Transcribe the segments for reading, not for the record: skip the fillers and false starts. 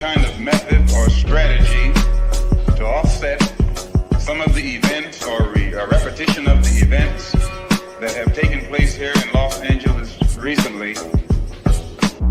kind of method or strategy to offset some of the events or a repetition of the events that have taken place here in Los Angeles recently.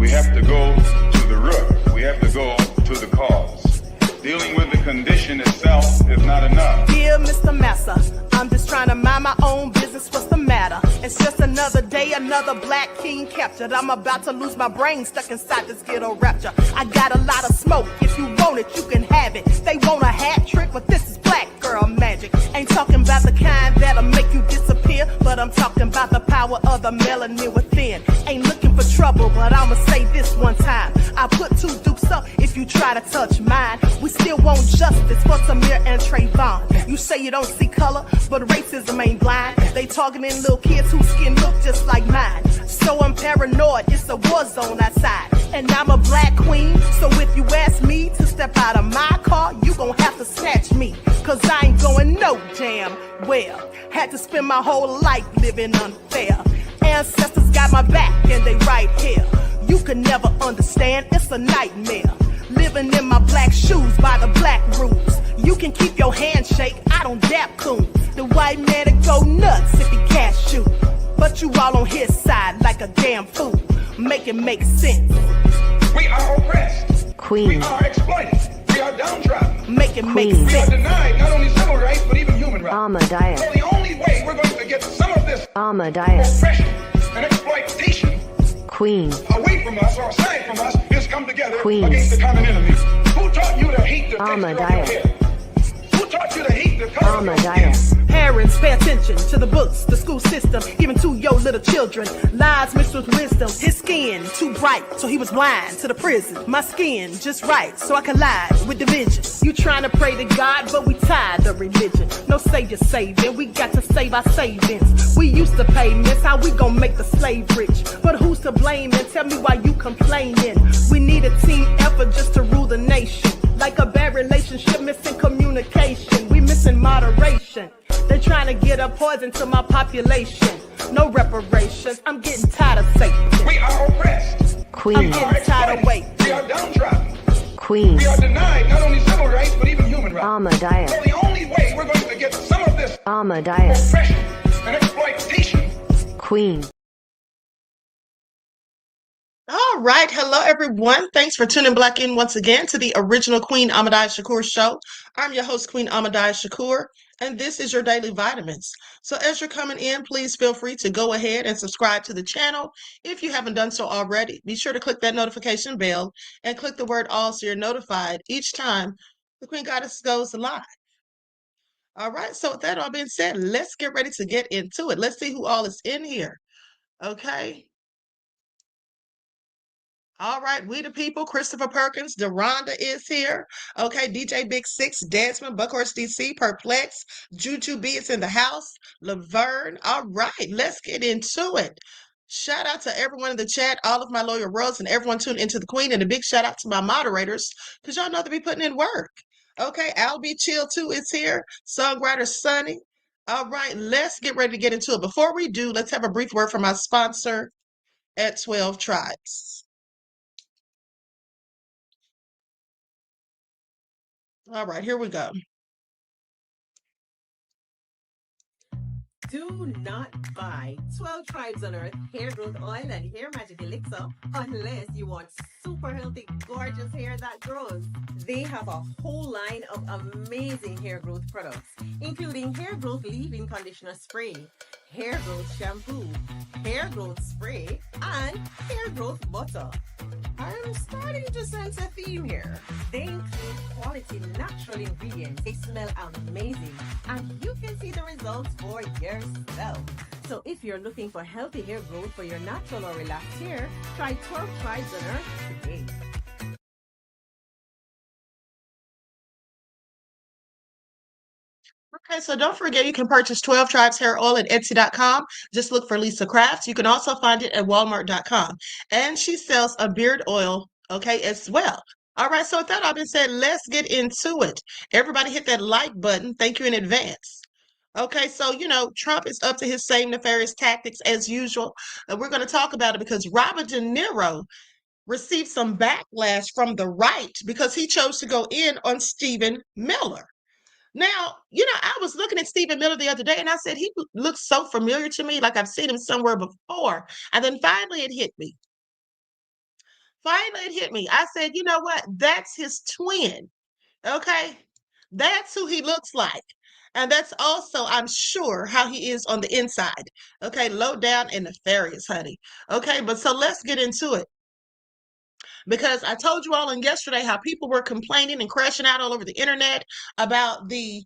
We have to go to the root. We have to go to the cause. Dealing with the condition itself is not enough. Dear Mr. Massa, I'm just trying to mind my own business. What's the matter? It's just another day, another black king captured. I'm about to lose my brain, stuck inside this ghetto rapture. I got a lot of smoke. If you want it, you can have it. They want a hat trick, but this is black girl magic. Ain't talking about the kind that'll make you disappear, but I'm talking about the power of the melanin within. Ain't looking for trouble, but I'ma say this one time. I put two dukes up if you try to touch mine. We still want justice for Samir and Trayvon. You say you don't see color, but racism ain't blind. They targeting little kids whose skin look just like mine. So I'm paranoid, it's a war zone outside. And I'm a black queen, so if you ask me to step out of my car, you gon' have to snatch me. Cause I ain't going no damn well. Had to spend my whole life living unfair. Ancestors got my back and they right here. You can never understand, it's a nightmare. Living in my black shoes by the black rules. You can keep your handshake, I don't dap coon. The white man that go nuts if he can't shoot. But you all on his side like a damn fool. Make it make sense. We are oppressed. Queen. We are exploited. We are downtrodden. Make it make We are sense. denied not only civil rights, but even human rights. Ahmadiyyah. So the only way we're going to get some of this Ahmadiyyah. oppression and exploitation Queen. away from us or aside from us is come together Queen. against the common enemy. Who taught you to hate the texture of your Ahmadiyyah. hair? Who taught you to hate the color of your skin? Ahmadiyyah. Parents, pay attention to the books, the school system, even to your little children. Lies mixed with wisdom. His skin too bright, so he was blind to the prison. My skin just right, so I collide with division. You trying to pray to God, but we tired of religion. No savior saving, we got to save our savings. We used to pay miss, how we gon' make the slave rich? But who's to blame, and tell me why you complaining? We need a team effort just to rule the nation. Like a bad relationship, missing communication. We missing moderation. They trying to get a poison to my population. No reparations. I'm getting tired of Satan. We are oppressed. Queen. I'm getting tired of waiting. We are downtrodden. Queen. We are denied not only civil rights, but even human rights. Ahmadiyyah. So the only way we're going to get some of this Ahmadiyyah. oppression and exploitation. Queen. All right. Hello, everyone. Thanks for tuning back in once again to the original Queen Ahmadiyyah Shakur show. I'm your host, Queen Ahmadiyyah Shakur, and this is your daily vitamins. So as you're coming in, please feel free to go ahead and subscribe to the channel. If you haven't done so already, be sure to click that notification bell and click the word all so you're notified each time the Queen Goddess goes live. All right. So with that all being said, let's get ready to get into it. Let's see who all is in here. Okay. All right, we the people. Christopher Perkins, Deronda is here. Okay, DJ Big Six, Desmond, Buckhorse DC, Perplex, Juju B is in the house, Laverne. All right, let's get into it. Shout out to everyone in the chat, all of my loyal royals, and everyone tuned into the Queen. And a big shout out to my moderators, because y'all know they be putting in work. Okay, Al B Chill 2 is here. Songwriter Sunny. All right, let's get ready to get into it. Before we do, let's have a brief word from my sponsor at 12 Tribes. All right, here we go. Do not buy 12 Tribes on Earth hair growth oil and hair magic elixir unless you want super healthy, gorgeous hair that grows. They have a whole line of amazing hair growth products, including hair growth leave-in conditioner spray, hair growth shampoo, hair growth spray, and hair growth butter. I'm starting to sense a theme here. They include quality natural ingredients. They smell amazing, and you can see the results for yourself. So if you're looking for healthy hair growth for your natural or relaxed hair, try 12 Tribes on Earth today. Okay, so don't forget you can purchase 12 Tribes hair oil at Etsy.com. Just look for Lisa Crafts. You can also find it at Walmart.com. And she sells a beard oil, okay, as well. All right, so with that all been said, let's get into it. Everybody hit that like button. Thank you in advance. Okay, so, Trump is up to his same nefarious tactics as usual. And we're going to talk about it because Robert De Niro received some backlash from the right because he chose to go in on Stephen Miller. Now, I was looking at Stephen Miller the other day and I said, he looks so familiar to me, like I've seen him somewhere before. And then finally it hit me. I said, you know what? That's his twin. Okay. That's who he looks like. And that's also, I'm sure, how he is on the inside. Okay. Low down and nefarious, honey. Okay. But so let's get into it. Because I told you all in yesterday how people were complaining and crashing out all over the internet about the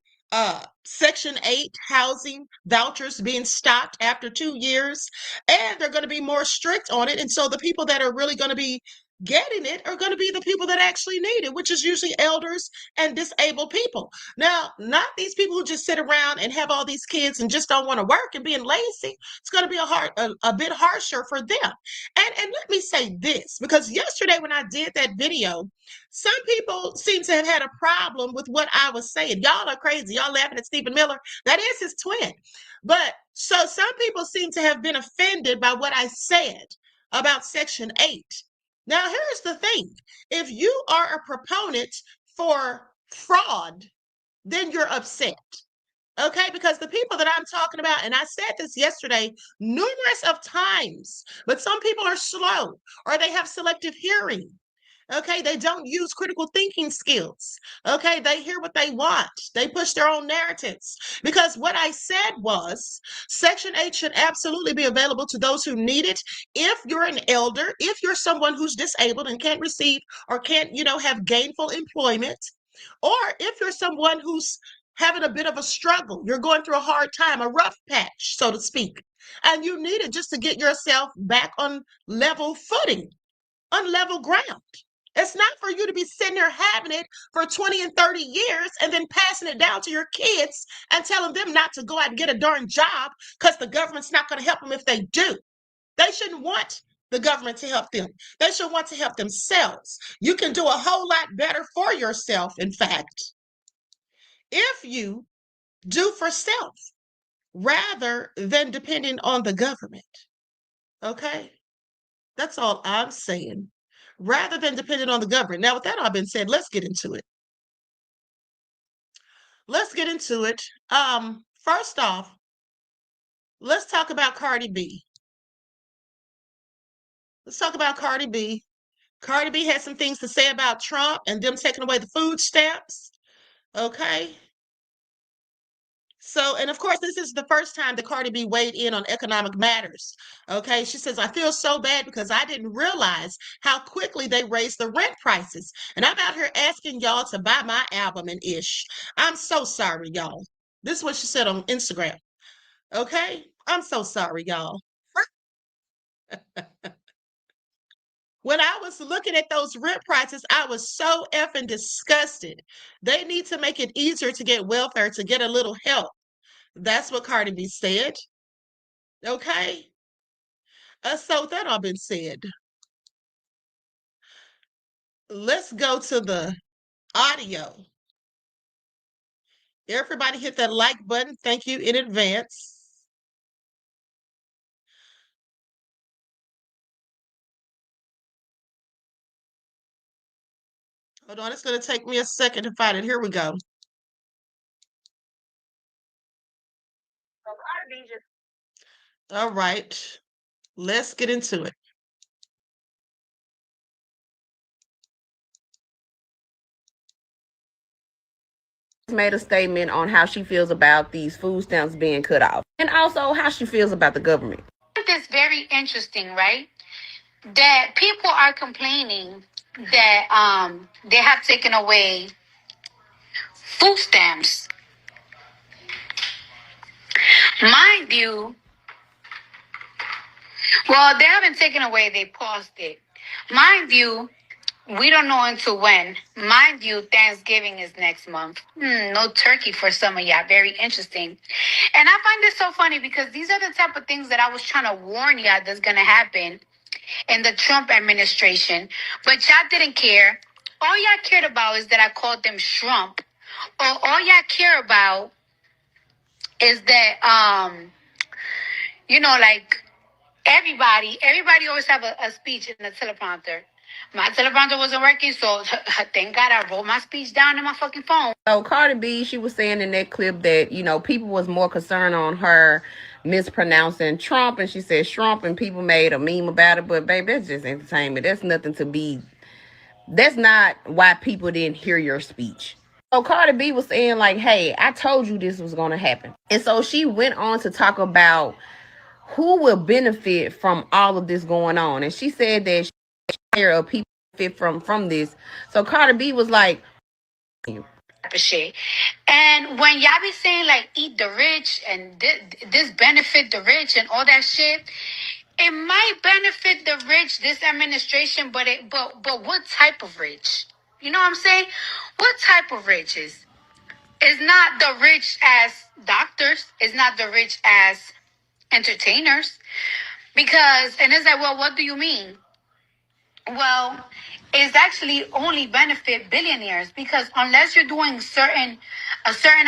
Section 8 housing vouchers being stopped after 2 years, and they're going to be more strict on it. And so the people that are really going to be getting it are going to be the people that actually need it, which is usually elders and disabled people. Now, not these people who just sit around and have all these kids and just don't want to work and being lazy. It's going to be a bit harsher for them. And let me say this, because yesterday when I did that video, some people seem to have had a problem with what I was saying. Y'all are crazy. Y'all laughing at Stephen Miller. That is his twin. But so some people seem to have been offended by what I said about Section 8. Now, here's the thing. If you are a proponent for fraud, then you're upset. Okay, because the people that I'm talking about, and I said this yesterday numerous of times, but some people are slow or they have selective hearing. Okay, they don't use critical thinking skills. Okay, they hear what they want. They push their own narratives. Because what I said was Section 8 should absolutely be available to those who need it. If you're an elder, if you're someone who's disabled and can't receive or can't, have gainful employment, or if you're someone who's having a bit of a struggle, you're going through a hard time, a rough patch, so to speak, and you need it just to get yourself back on level footing, on level ground. It's not for you to be sitting there having it for 20 and 30 years and then passing it down to your kids and telling them not to go out and get a darn job because the government's not going to help them if they do. They shouldn't want the government to help them. They should want to help themselves. You can do a whole lot better for yourself, in fact, if you do for self rather than depending on the government. Okay? That's all I'm saying. Rather than depending on the government. Now, with that all been said, let's get into it. First off, let's talk about Cardi B. Cardi B had some things to say about Trump and them taking away the food stamps. Okay. So, and of course, this is the first time that Cardi B weighed in on economic matters. Okay. She says, I feel so bad because I didn't realize how quickly they raised the rent prices. And I'm out here asking y'all to buy my album and ish. I'm so sorry, y'all. This is what she said on Instagram. Okay. I'm so sorry, y'all. When I was looking at those rent prices, I was so effing disgusted. They need to make it easier to get welfare, to get a little help. That's what Cardi B said. Okay. So that all been said, let's go to the audio. Everybody hit that like button. Thank you in advance. Hold on, it's going to take me a second to find it. Here we go. All right, let's get into it. Made a statement on how she feels about these food stamps being cut off and also how she feels about the government. It's very interesting, right? That people are complaining that they have taken away food stamps. Mind you, well, they haven't taken away, they paused it. Mind you, we don't know until when. Mind you, Thanksgiving is next month. No turkey for some of y'all. Very interesting. And I find this so funny because these are the type of things that I was trying to warn y'all that's going to happen in the Trump administration. But y'all didn't care. All y'all cared about is that I called them Trump. Or all y'all care about is that, like everybody always have a speech in the teleprompter. My teleprompter wasn't working, so thank God I wrote my speech down in my fucking phone. So Cardi B, she was saying in that clip that, people was more concerned on her mispronouncing Trump, and she said Trump, and people made a meme about it. But baby, that's just entertainment. That's nothing to be. That's not why people didn't hear your speech. So Cardi B was saying like, "Hey, I told you this was gonna happen," and so she went on to talk about who will benefit from all of this going on, and she said that of people benefit from this. So Cardi B was like, Shit. And when y'all be saying like eat the rich and this benefit the rich and all that shit, it might benefit the rich, this administration, but what type of rich? You know what I'm saying? What type of riches? It's not the rich as doctors. It's not the rich as entertainers. Because, and it's like, well, what do you mean? Well, it's actually only benefit billionaires, because unless you're doing a certain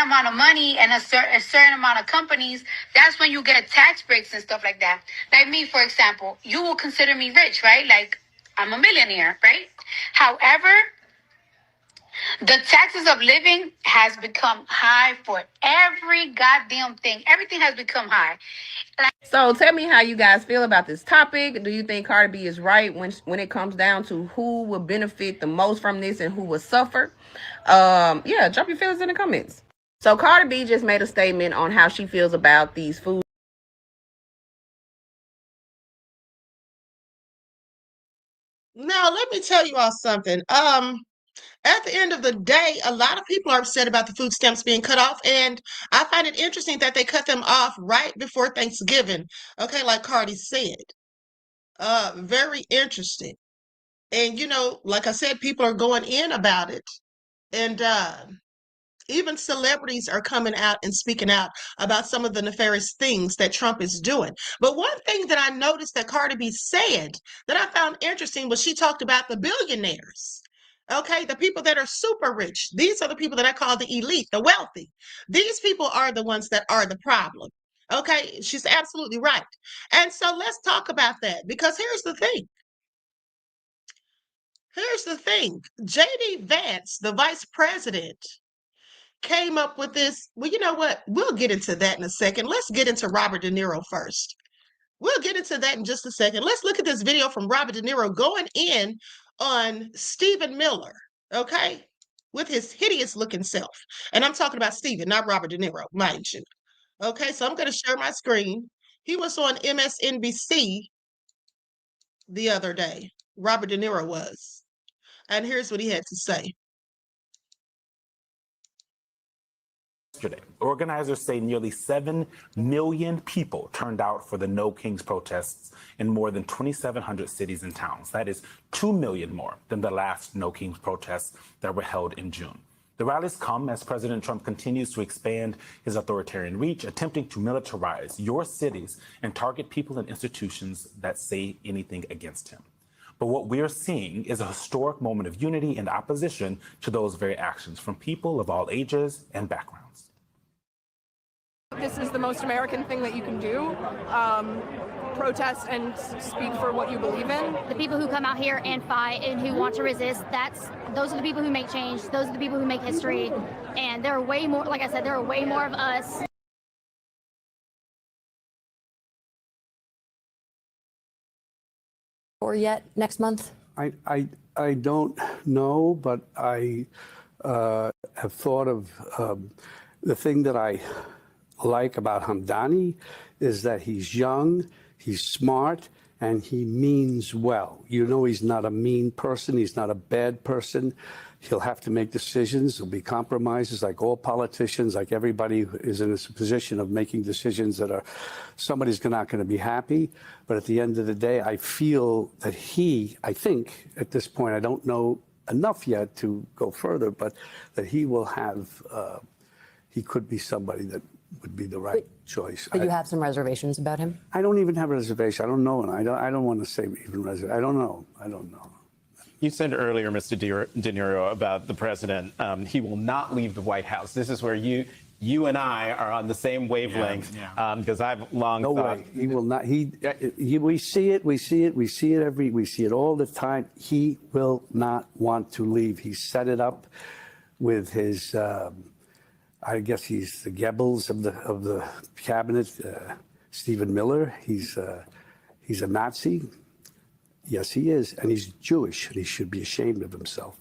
amount of money and a certain amount of companies, that's when you get tax breaks and stuff like that. Like me, for example, you will consider me rich, right? Like I'm a millionaire, right? However, the taxes of living has become high for every goddamn thing. Everything has become high. So tell me how you guys feel about this topic. Do you think Cardi B is right when it comes down to who will benefit the most from this and who will suffer? Yeah, drop your feelings in the comments. So Cardi B just made a statement on how she feels about these food. Now, let me tell you all something. At the end of the day, a lot of people are upset about the food stamps being cut off, and I find it interesting that they cut them off right before Thanksgiving. Okay, like Cardi said. Very interesting. And like I said, people are going in about it. And even celebrities are coming out and speaking out about some of the nefarious things that Trump is doing. But one thing that I noticed that Cardi B said that I found interesting was she talked about the billionaires. Okay, the people that are super rich. These are the people that I call the elite, the wealthy. These people are the ones that are the problem. Okay, she's absolutely right. And so let's talk about that, because here's the thing. Here's the thing. JD Vance, the vice president, came up with this. Well, you know what? We'll get into that in a second. Let's get into Robert De Niro first. We'll get into that in just a second. Let's look at this video from Robert De Niro going in on Stephen Miller, okay, with his hideous looking self. And I'm talking about Stephen, not Robert De Niro, mind you. Okay, so I'm going to share my screen. He was on MSNBC the other day. Robert De Niro was. And here's what he had to say. Yesterday, organizers say nearly 7 million people turned out for the No Kings protests in more than 2,700 cities and towns. That is 2 million more than the last No Kings protests that were held in June. The rallies come as President Trump continues to expand his authoritarian reach, attempting to militarize your cities and target people and institutions that say anything against him. But what we're seeing is a historic moment of unity and opposition to those very actions from people of all ages and backgrounds. This is the most American thing that you can do. Protest and speak for what you believe in. The people who come out here and fight and who want to resist, those are the people who make change. Those are the people who make history. And there are way more, like I said, there are way more of us. Or yet next month? I don't know, but I have thought of the thing that I like about Hamdani is that he's young, he's smart, and he means well. You know, he's not a mean person. He's not a bad person. He'll have to make decisions. There'll be compromises like all politicians, like everybody who is in this position of making decisions that are, somebody's not going to be happy. But at the end of the day, I feel that I think at this point, I don't know enough yet to go further, but that he will have, he could be somebody that would be the right choice. But you have some reservations about him? I don't even have a reservation. I don't know. And I don't want to say even reservation. I don't know. You said earlier, Mr. De Niro, about the president, he will not leave the White House. This is where you you and I are on the same wavelength, because I've long No thought. way. He will not. We see it. We see it all the time. He will not want to leave. He set it up with his. I guess he's the Goebbels of the cabinet. Stephen Miller. He's a Nazi. Yes, he is, and he's Jewish, and he should be ashamed of himself.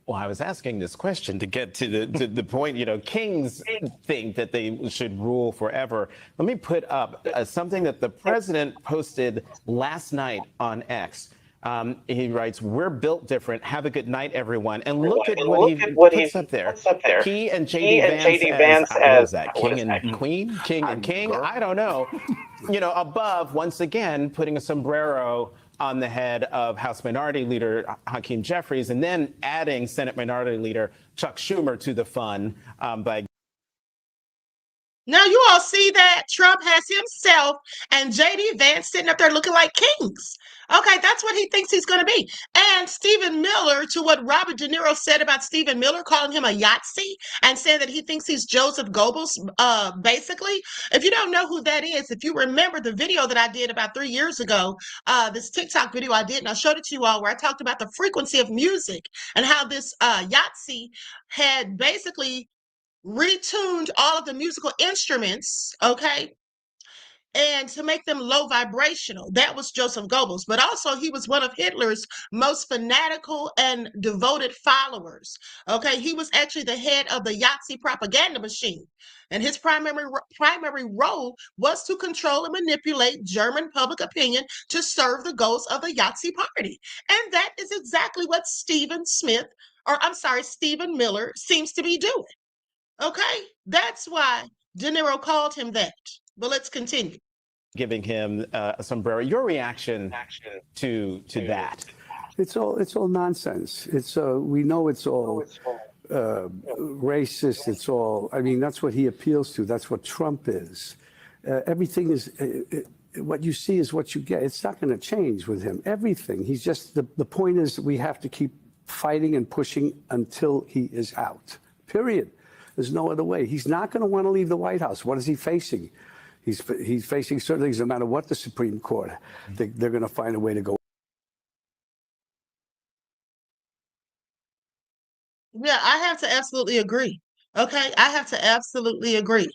Well, I was asking this question to get to the point. Kings think that they should rule forever. Let me put up something that the president posted last night on X. He writes, "We're built different. Have a good night, everyone." And look at what he puts up there. He and JD Vance as what is that? King and Queen? King and King? I don't know. Above, once again, putting a sombrero on the head of House Minority Leader Hakeem Jeffries, and then adding Senate Minority Leader Chuck Schumer to the fun by. Now you all see that Trump has himself and JD Vance sitting up there looking like kings. Okay, that's what he thinks he's going to be. And Stephen Miller, to what Robert DeNiro said about Stephen Miller, calling him a Yahtzee and saying that he thinks he's Joseph Goebbels, basically. If you don't know who that is, if you remember the video that I did about 3 years ago, this TikTok video I did, and I showed it to you all, where I talked about the frequency of music and how this Yahtzee had basically retuned all of the musical instruments, okay, and to make them low vibrational. That was Joseph Goebbels. But also he was one of Hitler's most fanatical and devoted followers. Okay, he was actually the head of the Yahtzee propaganda machine. And his primary role was to control and manipulate German public opinion to serve the goals of the Yahtzee party. And that is exactly what Stephen Miller seems to be doing. Okay, that's why DeNiro called him that. But let's continue. Giving him a sombrero. Your reaction to that? It's all nonsense. We know it's all racist. It's all. I mean, that's what he appeals to. That's what Trump is. Everything is. What you see is what you get. It's not going to change with him. Everything. He's just. The point is, we have to keep fighting and pushing until he is out. Period. There's no other way. He's not going to want to leave the White House. What is he facing? He's facing certain things. No matter what the Supreme Court, they're going to find a way to go. Yeah, I have to absolutely agree. Okay, I have to absolutely agree.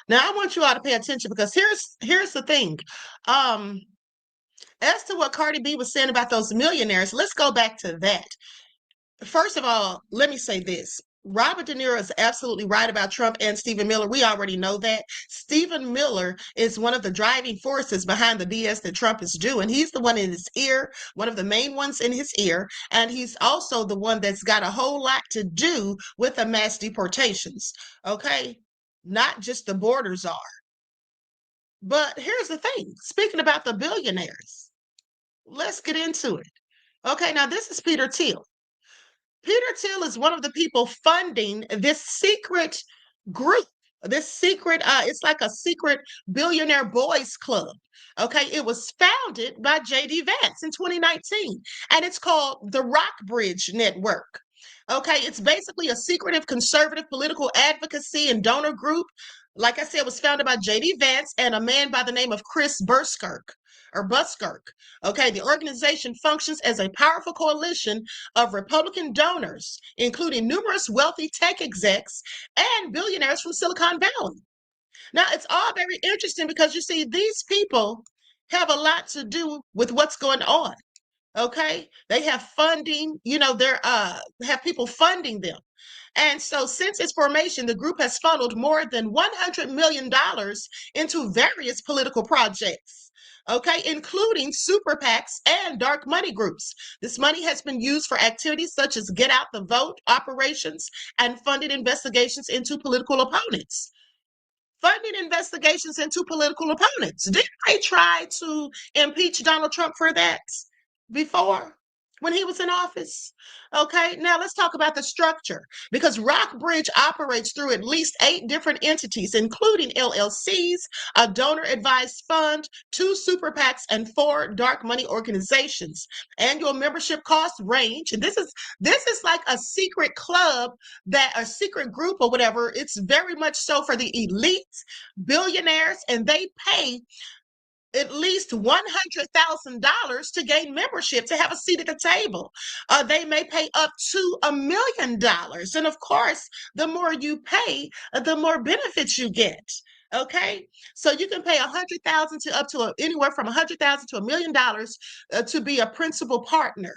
Now I want you all to pay attention, because here's the thing. As to what Cardi B was saying about those millionaires, let's go back to that. First of all, let me say this. Robert DeNiro is absolutely right about Trump and Stephen Miller. We already know that. Stephen Miller is one of the driving forces behind the BS that Trump is doing. He's the one in his ear, one of the main ones in his ear, and he's also the one that's got a whole lot to do with the mass deportations, okay? Not just the borders are. But here's the thing. Speaking about the billionaires, let's get into it. Okay, now this is Peter Thiel. Peter Thiel is one of the people funding this secret group, it's like a secret billionaire boys club. Okay, it was founded by JD Vance in 2019, and it's called the Rockbridge Network. Okay, it's basically a secretive conservative political advocacy and donor group. Like I said, it was founded by JD Vance and a man by the name of Chris Buskirk. Okay, the organization functions as a powerful coalition of Republican donors, including numerous wealthy tech execs and billionaires from Silicon Valley. Now, it's all very interesting because you see, these people have a lot to do with what's going on. Okay, they have funding, they're have people funding them. And so since its formation, the group has funneled more than $100 million into various political projects, okay, including super PACs and dark money groups. This money has been used for activities such as get out the vote operations and funded investigations into political opponents. Funding investigations into political opponents. Didn't they try to impeach Donald Trump for that before? when he was in office. Okay, now let's talk about the structure because Rockbridge operates through at least 8 different entities, including LLCs, a donor advised fund, 2 super PACs, and 4 dark money organizations. Annual membership costs range, and this is like a secret club, that a secret group or whatever. It's very much so for the elites, billionaires, and they pay at least $100,000 to gain membership to have a seat at the table. They may pay up to $1 million. And of course, the more you pay, the more benefits you get. Okay, so you can pay 100,000 to up to anywhere from 100,000 to $1 million to be a principal partner.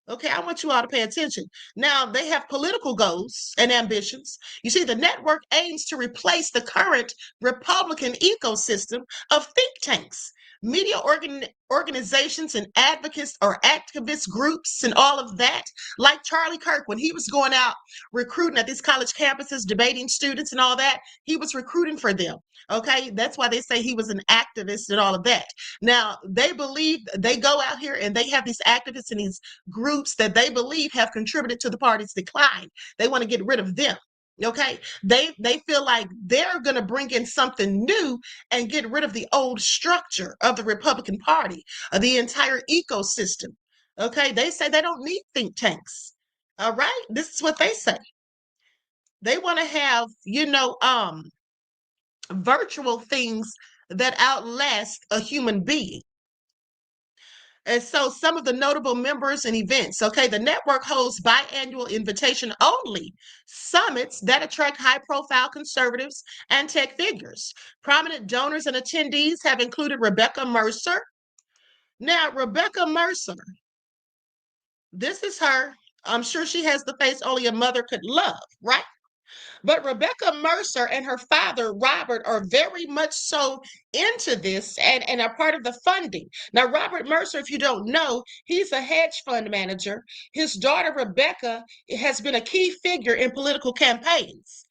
Okay, I want you all to pay attention. Now, they have political goals and ambitions. You see, the network aims to replace the current Republican ecosystem of think tanks, media organizations, and advocates or activist groups, and all of that. Like Charlie Kirk, when he was going out recruiting at these college campuses, debating students and all that, he was recruiting for them. Okay, that's why they say he was an activist and all of that. Now, they believe they go out here and they have these activists and these groups that they believe have contributed to the party's decline. They want to get rid of them. Okay, they feel like they're going to bring in something new and get rid of the old structure of the Republican Party, of the entire ecosystem. Okay, they say they don't need think tanks. All right, this is what they say. They want to have, virtual things that outlast a human being. And so some of the notable members and events, okay, the network hosts biannual invitation only summits that attract high profile conservatives and tech figures. Prominent donors and attendees have included Rebecca Mercer. Now, Rebecca Mercer, this is her. I'm sure she has the face only a mother could love, right? But Rebecca Mercer and her father, Robert, are very much so into this and are part of the funding. Now, Robert Mercer, if you don't know, he's a hedge fund manager. His daughter, Rebecca, has been a key figure in political campaigns.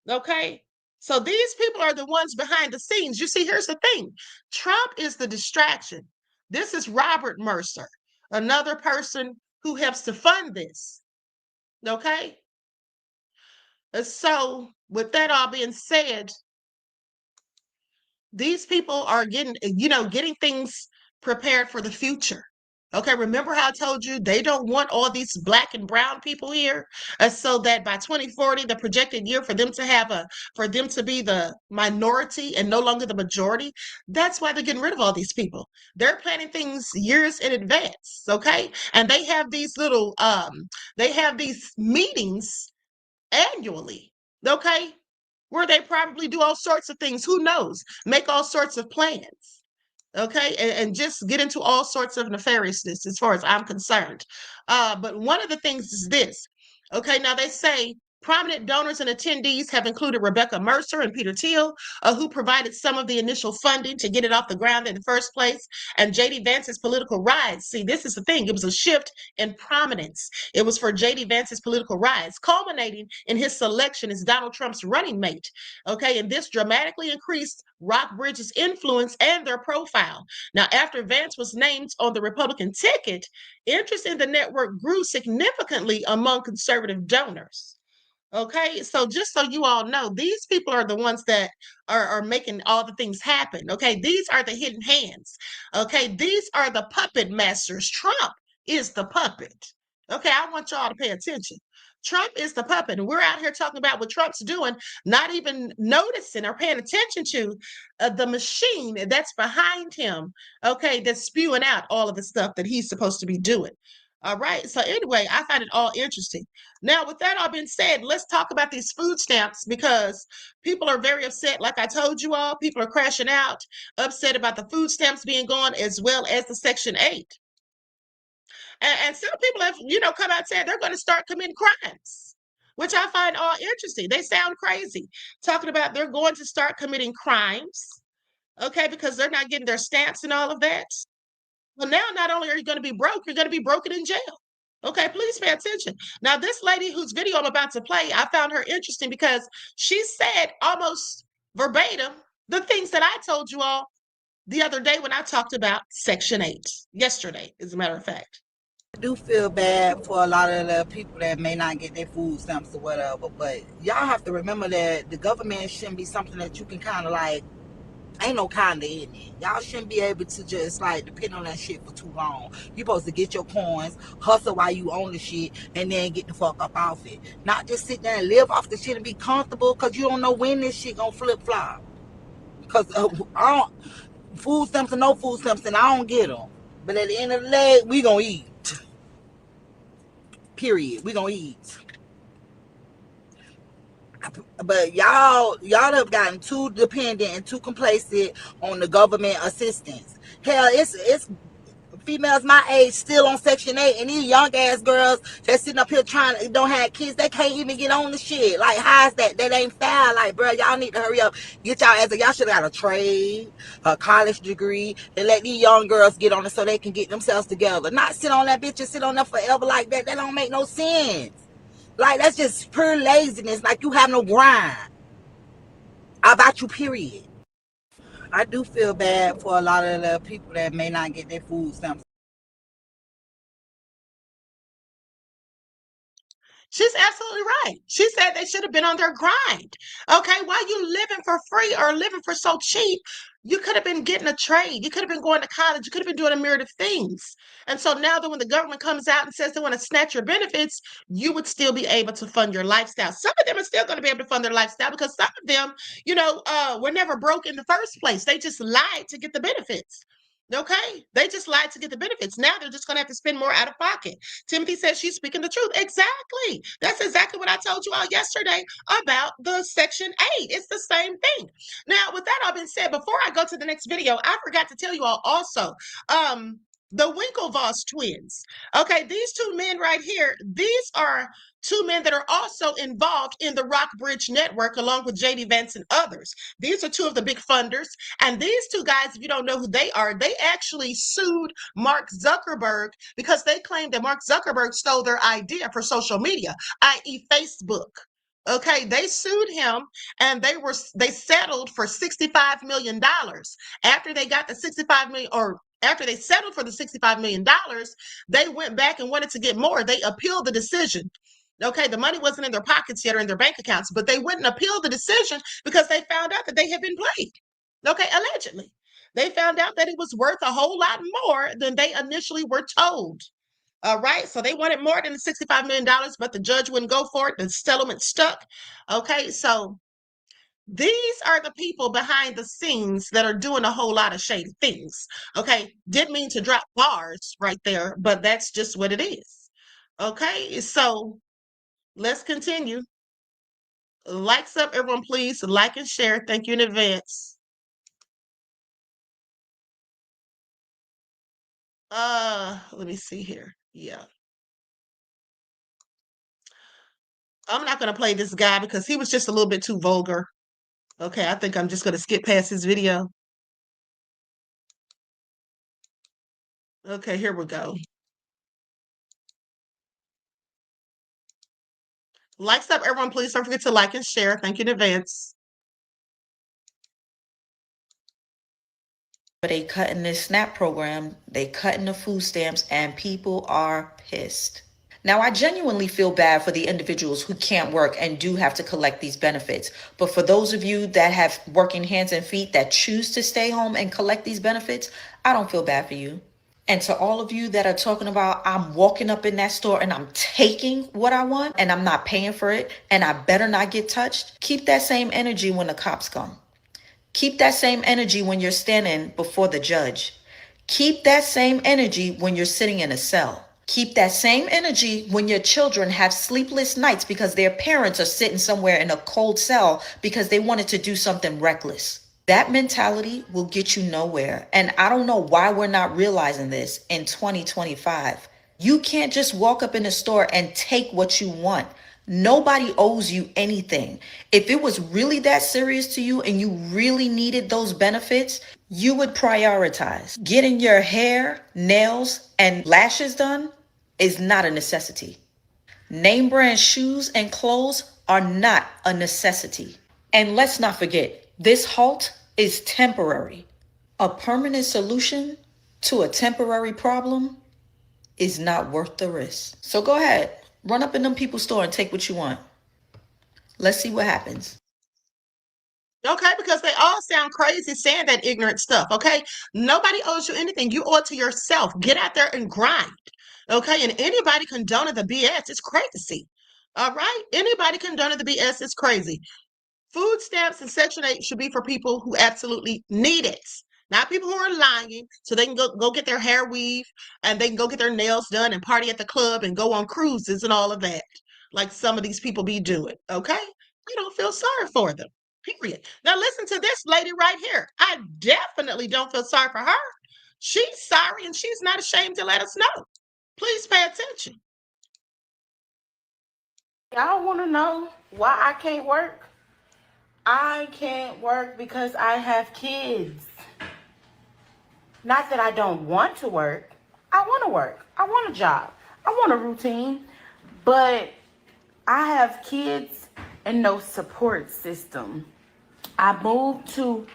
Okay? So these people are the ones behind the scenes. You see, here's the thing. Trump is the distraction. This is Robert Mercer, another person who helps to fund this. Okay? So, with that all being said, these people are getting things prepared for the future. Okay, remember how I told you they don't want all these black and brown people here, so that by 2040, the projected year for them to be the minority and no longer the majority. That's why they're getting rid of all these people. They're planning things years in advance. Okay, and they have these meetings annually, okay, where they probably do all sorts of things. Who knows? Make all sorts of plans, okay, and just get into all sorts of nefariousness as far as I'm concerned. But one of the things is this. Okay, now they say prominent donors and attendees have included Rebecca Mercer and Peter Thiel, who provided some of the initial funding to get it off the ground in the first place, and J.D. Vance's political rise. See, this is the thing. It was a shift in prominence. It was for J.D. Vance's political rise, culminating in his selection as Donald Trump's running mate. Okay, and this dramatically increased Rockbridge's influence and their profile. Now, after Vance was named on the Republican ticket, interest in the network grew significantly among conservative donors. Okay, so just so you all know, these people are the ones that are making all the things happen. Okay, these are the hidden hands. Okay, these are the puppet masters. Trump is the puppet. Okay, I want y'all to pay attention. Trump is the puppet, and we're out here talking about what Trump's doing, not even noticing or paying attention to the machine that's behind him, okay, that's spewing out all of the stuff that he's supposed to be doing. All right, so anyway, I find it all interesting. Now, with that all being said, let's talk about these food stamps because people are very upset. Like I told you all, people are crashing out, upset about the food stamps being gone as well as the Section 8. And some people have, come out saying they're going to start committing crimes, which I find all interesting. They sound crazy, talking about they're going to start committing crimes, okay, because they're not getting their stamps and all of that. Well, now not only are you going to be broke, you're going to be broken in jail. Okay, please pay attention. Now, this lady whose video I'm about to play, I found her interesting because she said almost verbatim the things that I told you all the other day when I talked about Section 8, yesterday, as a matter of fact. I do feel bad for a lot of the people that may not get their food stamps or whatever, but y'all have to remember that the government shouldn't be something that you can kind of like, ain't no kind of in it. Y'all shouldn't be able to just like depend on that shit for too long. You supposed to get your coins, hustle while you own the shit, and then get the fuck up off it. Not just sit there and live off the shit and be comfortable because you don't know when this shit gonna flip flop. Because I don't, food stamps or no food stamps, and I don't get them. But at the end of the day, we gonna eat. Period. We gonna eat. But y'all have gotten too dependent and too complacent on the government assistance. Hell, it's females my age still on Section 8, and these young ass girls that sitting up here trying to don't have kids, they can't even get on the shit. Like, how is that? That ain't fair. Like, bro, y'all need to hurry up. Get y'all ass. Y'all should have got a trade, a college degree, and let these young girls get on it so they can get themselves together. Not sit on that bitch and sit on there forever like that. That don't make no sense. Like, that's just pure laziness. Like, you have no grind about you, period. I do feel bad for a lot of the people that may not get their food stamps. She's absolutely right. She said they should have been on their grind. Okay, while you living for free or living for so cheap, you could have been getting a trade. You could have been going to college. You could have been doing a myriad of things. And so now that when the government comes out and says they want to snatch your benefits, you would still be able to fund your lifestyle. Some of them are still going to be able to fund their lifestyle because some of them, were never broke in the first place. They just lied to get the benefits. Okay, they just lied to get the benefits. Now they're just going to have to spend more out of pocket. Timothy says she's speaking the truth. Exactly. That's exactly what I told you all yesterday about the Section 8. It's the same thing. Now, with that all being said, before I go to the next video, I forgot to tell you all also, the Winklevoss twins. Okay, these two men right here, these are two men that are also involved in the Rockbridge Network along with JD Vance and others. These are two of the big funders. And these two guys, if you don't know who they are, they actually sued Mark Zuckerberg because they claimed that Mark Zuckerberg stole their idea for social media, i.e. Facebook. Okay, they sued him and they settled for $65 million. After they got the 65 million, or after they settled for the $65 million, they went back and wanted to get more. They appealed the decision. Okay, the money wasn't in their pockets yet or in their bank accounts, but they wouldn't appeal the decision because they found out that they had been played. Okay, allegedly. They found out that it was worth a whole lot more than they initially were told. All right, so they wanted more than the $65 million, but the judge wouldn't go for it. The settlement stuck. Okay, so these are the people behind the scenes that are doing a whole lot of shady things. Okay, didn't mean to drop bars right there, but that's just what it is. Okay, so let's continue. Likes up, everyone, please. Like and share. Thank you in advance. Let me see here. Yeah. I'm not going to play this guy because he was just a little bit too vulgar. Okay, I think I'm just going to skip past his video. Okay, here we go. Likes up, everyone, please. Don't forget to like and share. Thank you in advance. But they cutting this SNAP program, they cutting the food stamps, and people are pissed. Now, I genuinely feel bad for the individuals who can't work and do have to collect these benefits. But for those of you that have working hands and feet that choose to stay home and collect these benefits, I don't feel bad for you. And to all of you that are talking about, I'm walking up in that store and I'm taking what I want and I'm not paying for it and I better not get touched, keep that same energy when the cops come. Keep that same energy when you're standing before the judge. Keep that same energy when you're sitting in a cell. Keep that same energy when your children have sleepless nights because their parents are sitting somewhere in a cold cell because they wanted to do something reckless. That mentality will get you nowhere. And I don't know why we're not realizing this in 2025. You can't just walk up in a store and take what you want. Nobody owes you anything. If it was really that serious to you and you really needed those benefits, you would prioritize. Getting your hair, nails, and lashes done is not a necessity. Name brand shoes and clothes are not a necessity. And let's not forget, this halt is temporary. A permanent solution to a temporary problem is not worth the risk. So go ahead, run up in them people's store and take what you want. Let's see what happens. Okay, because they all sound crazy saying that ignorant stuff. Okay, nobody owes you anything. You owe it to yourself. Get out there and grind. Okay, and anybody condoning the BS is crazy. All right, anybody condoning the BS is crazy. Food stamps and Section 8 should be for people who absolutely need it, not people who are lying so they can go get their hair weave and they can go get their nails done and party at the club and go on cruises and all of that, like some of these people be doing. Okay, I don't feel sorry for them. Period. Now listen to this lady right here. I definitely don't feel sorry for her. She's sorry and she's not ashamed to let us know. Please pay attention. Y'all want to know why I can't work? I can't work because I have kids. Not that I don't want to work. I want to work. I want a job. I want a routine. But I have kids and no support system. I moved to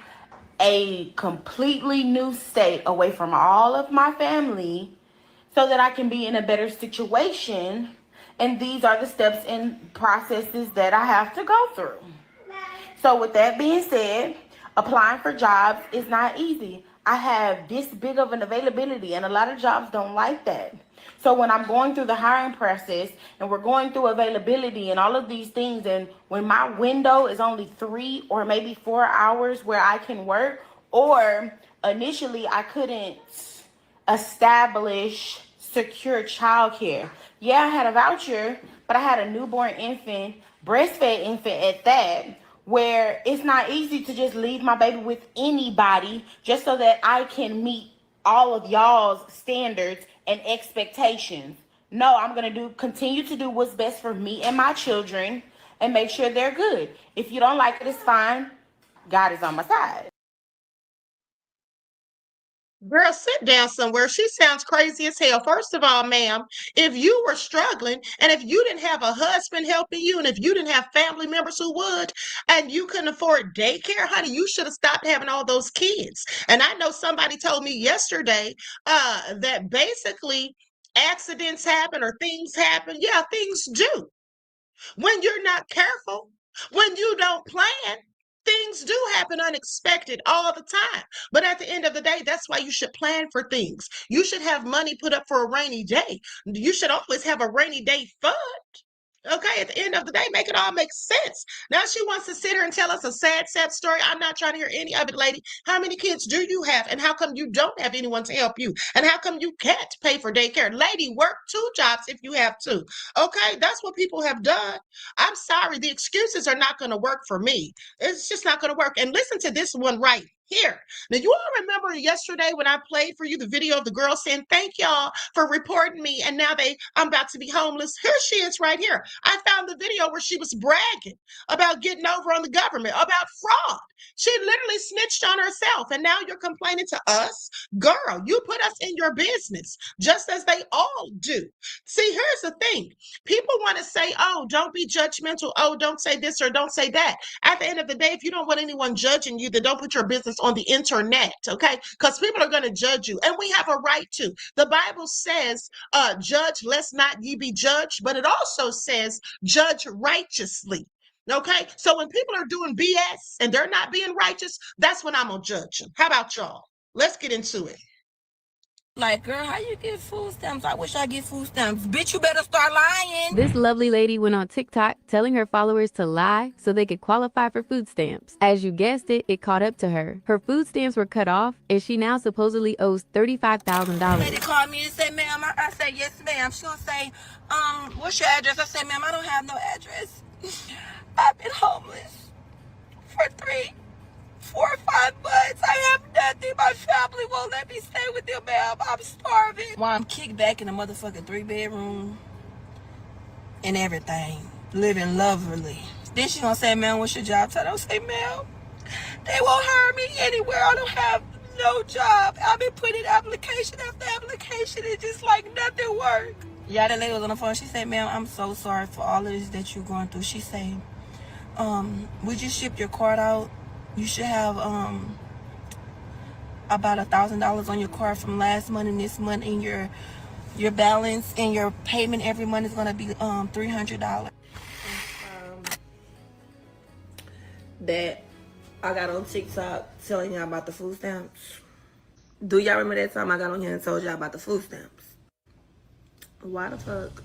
a completely new state away from all of my family so that I can be in a better situation. And these are the steps and processes that I have to go through. So with that being said, applying for jobs is not easy. I have this big of an availability and a lot of jobs don't like that. So when I'm going through the hiring process and we're going through availability and all of these things, and when my window is only 3 or maybe 4 hours where I can work, or initially I couldn't establish secure childcare. Yeah, I had a voucher, but I had a newborn infant, breastfed infant at that, where it's not easy to just leave my baby with anybody just so that I can meet all of y'all's standards and expectations. No, I'm gonna continue to do what's best for me and my children and make sure they're good. If you don't like it, it's fine. God is on my side. Girl, sit down somewhere. She sounds crazy as hell. First of all, ma'am, if you were struggling and if you didn't have a husband helping you and if you didn't have family members who would and you couldn't afford daycare, honey, you should have stopped having all those kids. And I know somebody told me yesterday that basically accidents happen or things happen. Yeah, things do. When you're not careful, when you don't plan, things do happen unexpected all the time. But at the end of the day, that's why you should plan for things. You should have money put up for a rainy day. You should always have a rainy day fund. Okay, at the end of the day, make it all make sense. Now she wants to sit here and tell us a sad story. I'm not trying to hear any of it, lady. How many kids do you have? And how come you don't have anyone to help you? And how come you can't pay for daycare? Lady, work 2 jobs if you have to. Okay, that's what people have done. I'm sorry, the excuses are not going to work for me. It's just not going to work. And listen to this one right here. Now, you all remember yesterday when I played for you the video of the girl saying, thank y'all for reporting me, and now I'm about to be homeless. Here she is right here. I found the video where she was bragging about getting over on the government, about fraud. She literally snitched on herself, and now you're complaining to us? Girl, you put us in your business, just as they all do. See, here's the thing. People want to say, oh, don't be judgmental. Oh, don't say this or don't say that. At the end of the day, if you don't want anyone judging you, then don't put your business on the internet, okay? Because people are going to judge you, and we have a right to. The Bible says, judge lest not ye be judged, but it also says judge righteously. Okay, so when people are doing BS and they're not being righteous, that's when I'm gonna judge them. How about y'all? Let's get into it. Like, girl, how you get food stamps? I wish I get food stamps. Bitch, you better start lying. This lovely lady went on TikTok telling her followers to lie so they could qualify for food stamps. As you guessed it, it caught up to her. Her food stamps were cut off, and she now supposedly owes $35,000. Lady called me and said, ma'am, I said, yes, ma'am. She gonna say, what's your address? I said, ma'am, I don't have no address. I've been homeless for 3, 4 or 5 months. I have nothing. My family won't let me stay with them, ma'am. I'm starving. While I'm kicked back in a motherfucking 3-bedroom and everything, living lovely. Then she gonna say, ma'am, what's your job title? I say, ma'am, they won't hire me anywhere. I don't have no job. I've been putting application after application. It's just like nothing works. Yeah, the lady was on the phone. She said, ma'am, I'm so sorry for all of this that you're going through. She said, we just shipped your card out. You should have about $1,000 on your card from last month and this month in your Your balance and your payment every month is gonna be $300. That I got on TikTok telling y'all about the food stamps. Do y'all remember that time I got on here and told y'all about the food stamps? Why the fuck?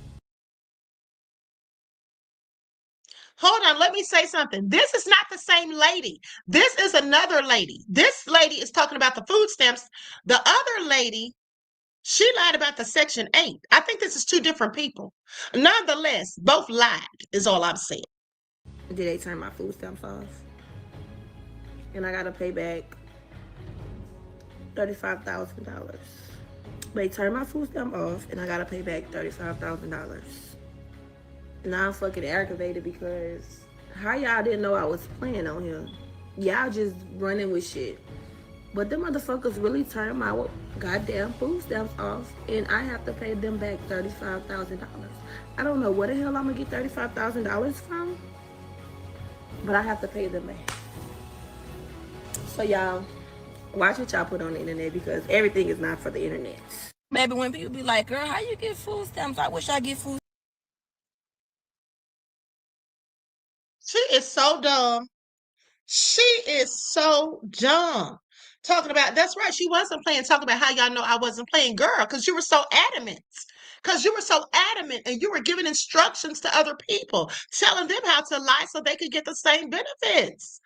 Hold on, let me say something. This is not the same lady. This is another lady. This lady is talking about the food stamps. The other lady, she lied about the Section 8. I think this is two different people. Nonetheless, both lied, is all I'm saying. Did they turn my food stamps off? And I gotta pay back $35,000. They turned my food stamp off and I gotta pay back $35,000. Now I'm fucking aggravated because how y'all didn't know I was playing on here? Y'all just running with shit. But them motherfuckers really turned my goddamn food stamps off and I have to pay them back $35,000. I don't know where the hell I'm gonna get $35,000 from, but I have to pay them back. So y'all, watch what y'all put on the internet because everything is not for the internet. Baby, when people be like, girl, how you get food stamps? I wish I get food. She is so dumb. She is so dumb. Talking about, that's right, she wasn't playing, talking about how y'all know I wasn't playing, girl, because you were so adamant. Because you were so adamant and you were giving instructions to other people, telling them how to lie so they could get the same benefits.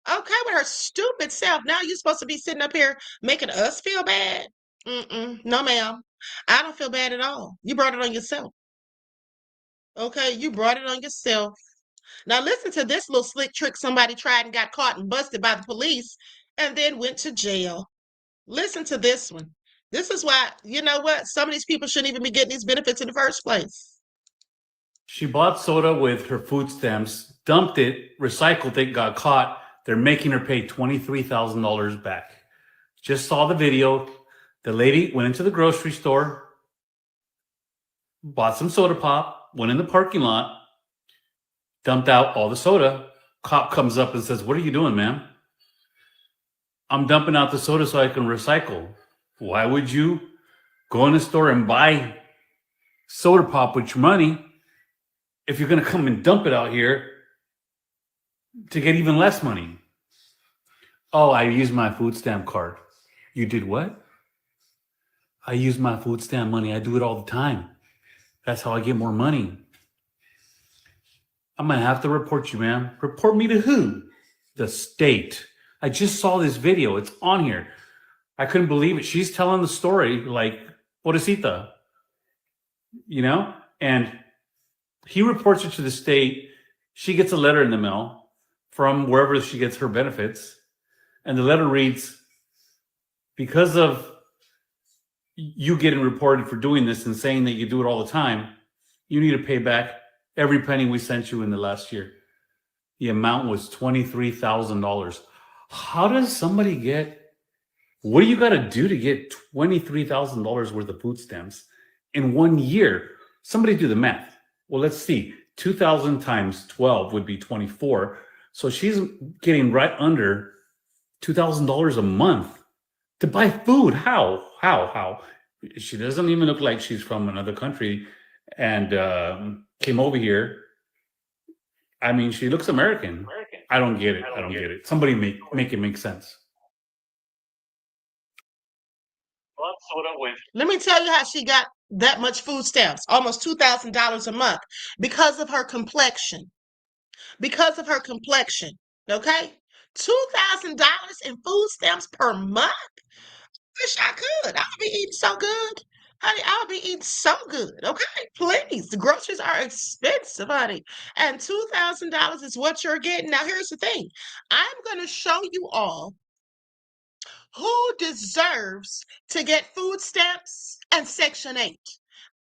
Okay, with her stupid self. Now you're supposed to be sitting up here making us feel bad. No, ma'am. I don't feel bad at all. You brought it on yourself. Okay, you brought it on yourself. Now listen to this little slick trick somebody tried and got caught and busted by the police and then went to jail. Listen to this one. This is why, you know what? Some of these people shouldn't even be getting these benefits in the first place. She bought soda with her food stamps, dumped it, recycled it, got caught. They're making her pay $23,000 back. Just saw the video. The lady went into the grocery store, bought some soda pop, went in the parking lot, dumped out all the soda. Cop comes up and says, "What are you doing, ma'am?" "I'm dumping out the soda so I can recycle." "Why would you go in the store and buy soda pop with your money if you're going to come and dump it out here to get even less money?" "Oh, I used my food stamp card." "You did what?" "I use my food stamp money. I do it all the time. That's how I get more money." "I'm going to have to report you, ma'am." "Report me to who?" "The state. I just saw this video. It's on here." I couldn't believe it. She's telling the story like, pobrecita, you know? And he reports her to the state. She gets a letter in the mail from wherever she gets her benefits. And the letter reads, "Because of you getting reported for doing this and saying that you do it all the time, you need to pay back every penny we sent you in the last year." The amount was $23,000. How does somebody what do you got to do to get $23,000 worth of food stamps in 1 year? Somebody do the math. Well, let's see. 2,000 times 12 would be 24. So she's getting right under $2,000 a month to buy food. How? She doesn't even look like she's from another country and came over here. I mean, she looks American. I don't get it. Somebody make it make sense. Let me tell you how she got that much food stamps, almost $2,000 a month, because of her complexion. Because of her complexion, okay? $2,000 in food stamps per month? Wish I could. I would be eating so good. Honey, I would be eating so good, okay? Please, the groceries are expensive, honey. And $2,000 is what you're getting. Now, here's the thing. I'm going to show you all who deserves to get food stamps and Section 8.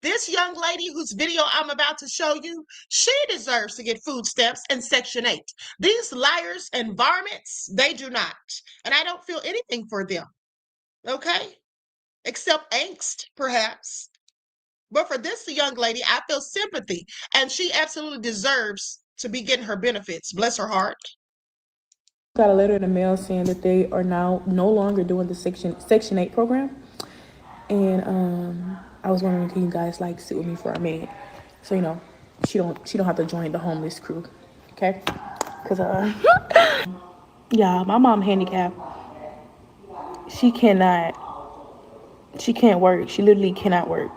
This young lady whose video I'm about to show you, she deserves to get food stamps and Section 8. These liars and varmints, they do not. And I don't feel anything for them, okay? Except angst, perhaps. But for this young lady, I feel sympathy, and she absolutely deserves to be getting her benefits. Bless her heart. Got a letter in the mail saying that they are now no longer doing the Section 8 program, and I was wondering, can you guys like sit with me for a minute? So she don't have to join the homeless crew, okay? Cause yeah, my mom handicapped. She cannot. She can't work. She literally cannot work.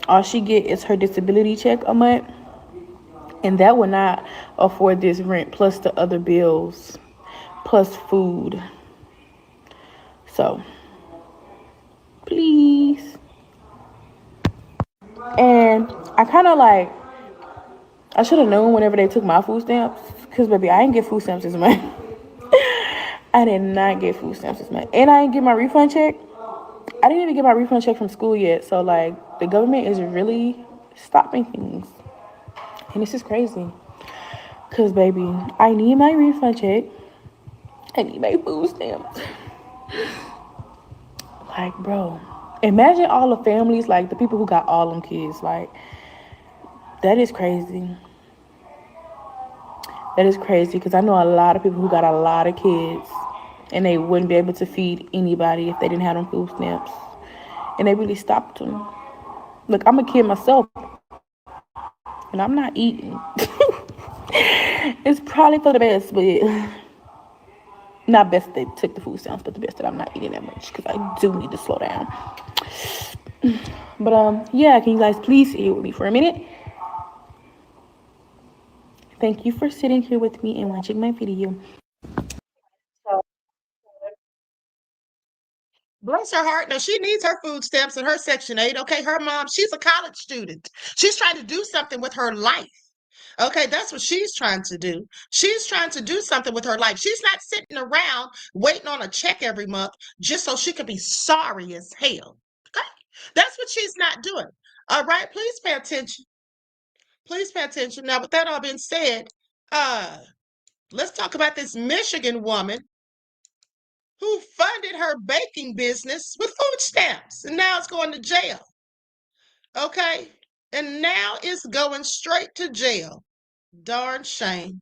All she get is her disability check a month, and that will not afford this rent plus the other bills, plus food. So, please. And I kind of like, I should have known whenever they took my food stamps, because baby, I didn't get food stamps this month. I did not get food stamps this month. And I didn't get my refund check. I didn't even get my refund check from school yet. So, like, the government is really stopping things. And this is crazy. Because, baby, I need my refund check. I need my food stamps. Like, bro, imagine all the families, like, the people who got all them kids. Like, that is crazy. That is crazy because I know a lot of people who got a lot of kids and they wouldn't be able to feed anybody if they didn't have them food stamps. And they really stopped them. Look, I'm a kid myself and I'm not eating. It's probably for the best, but not best they took the food stamps, but the best that I'm not eating that much because I do need to slow down. But yeah, can you guys please sit here with me for a minute? Thank you for sitting here with me and watching my video. Bless her heart. Now she needs her food stamps and her Section 8. Okay, her mom, she's a college student. She's trying to do something with her life. Okay, that's what she's trying to do. She's trying to do something with her life. She's not sitting around waiting on a check every month just so she can be sorry as hell. Okay, that's what she's not doing. All right, please pay attention. Please pay attention. Now, with that all being said, let's talk about this Michigan woman who funded her baking business with food stamps and now it's going to jail. Okay, and now it's going straight to jail. Darn shame.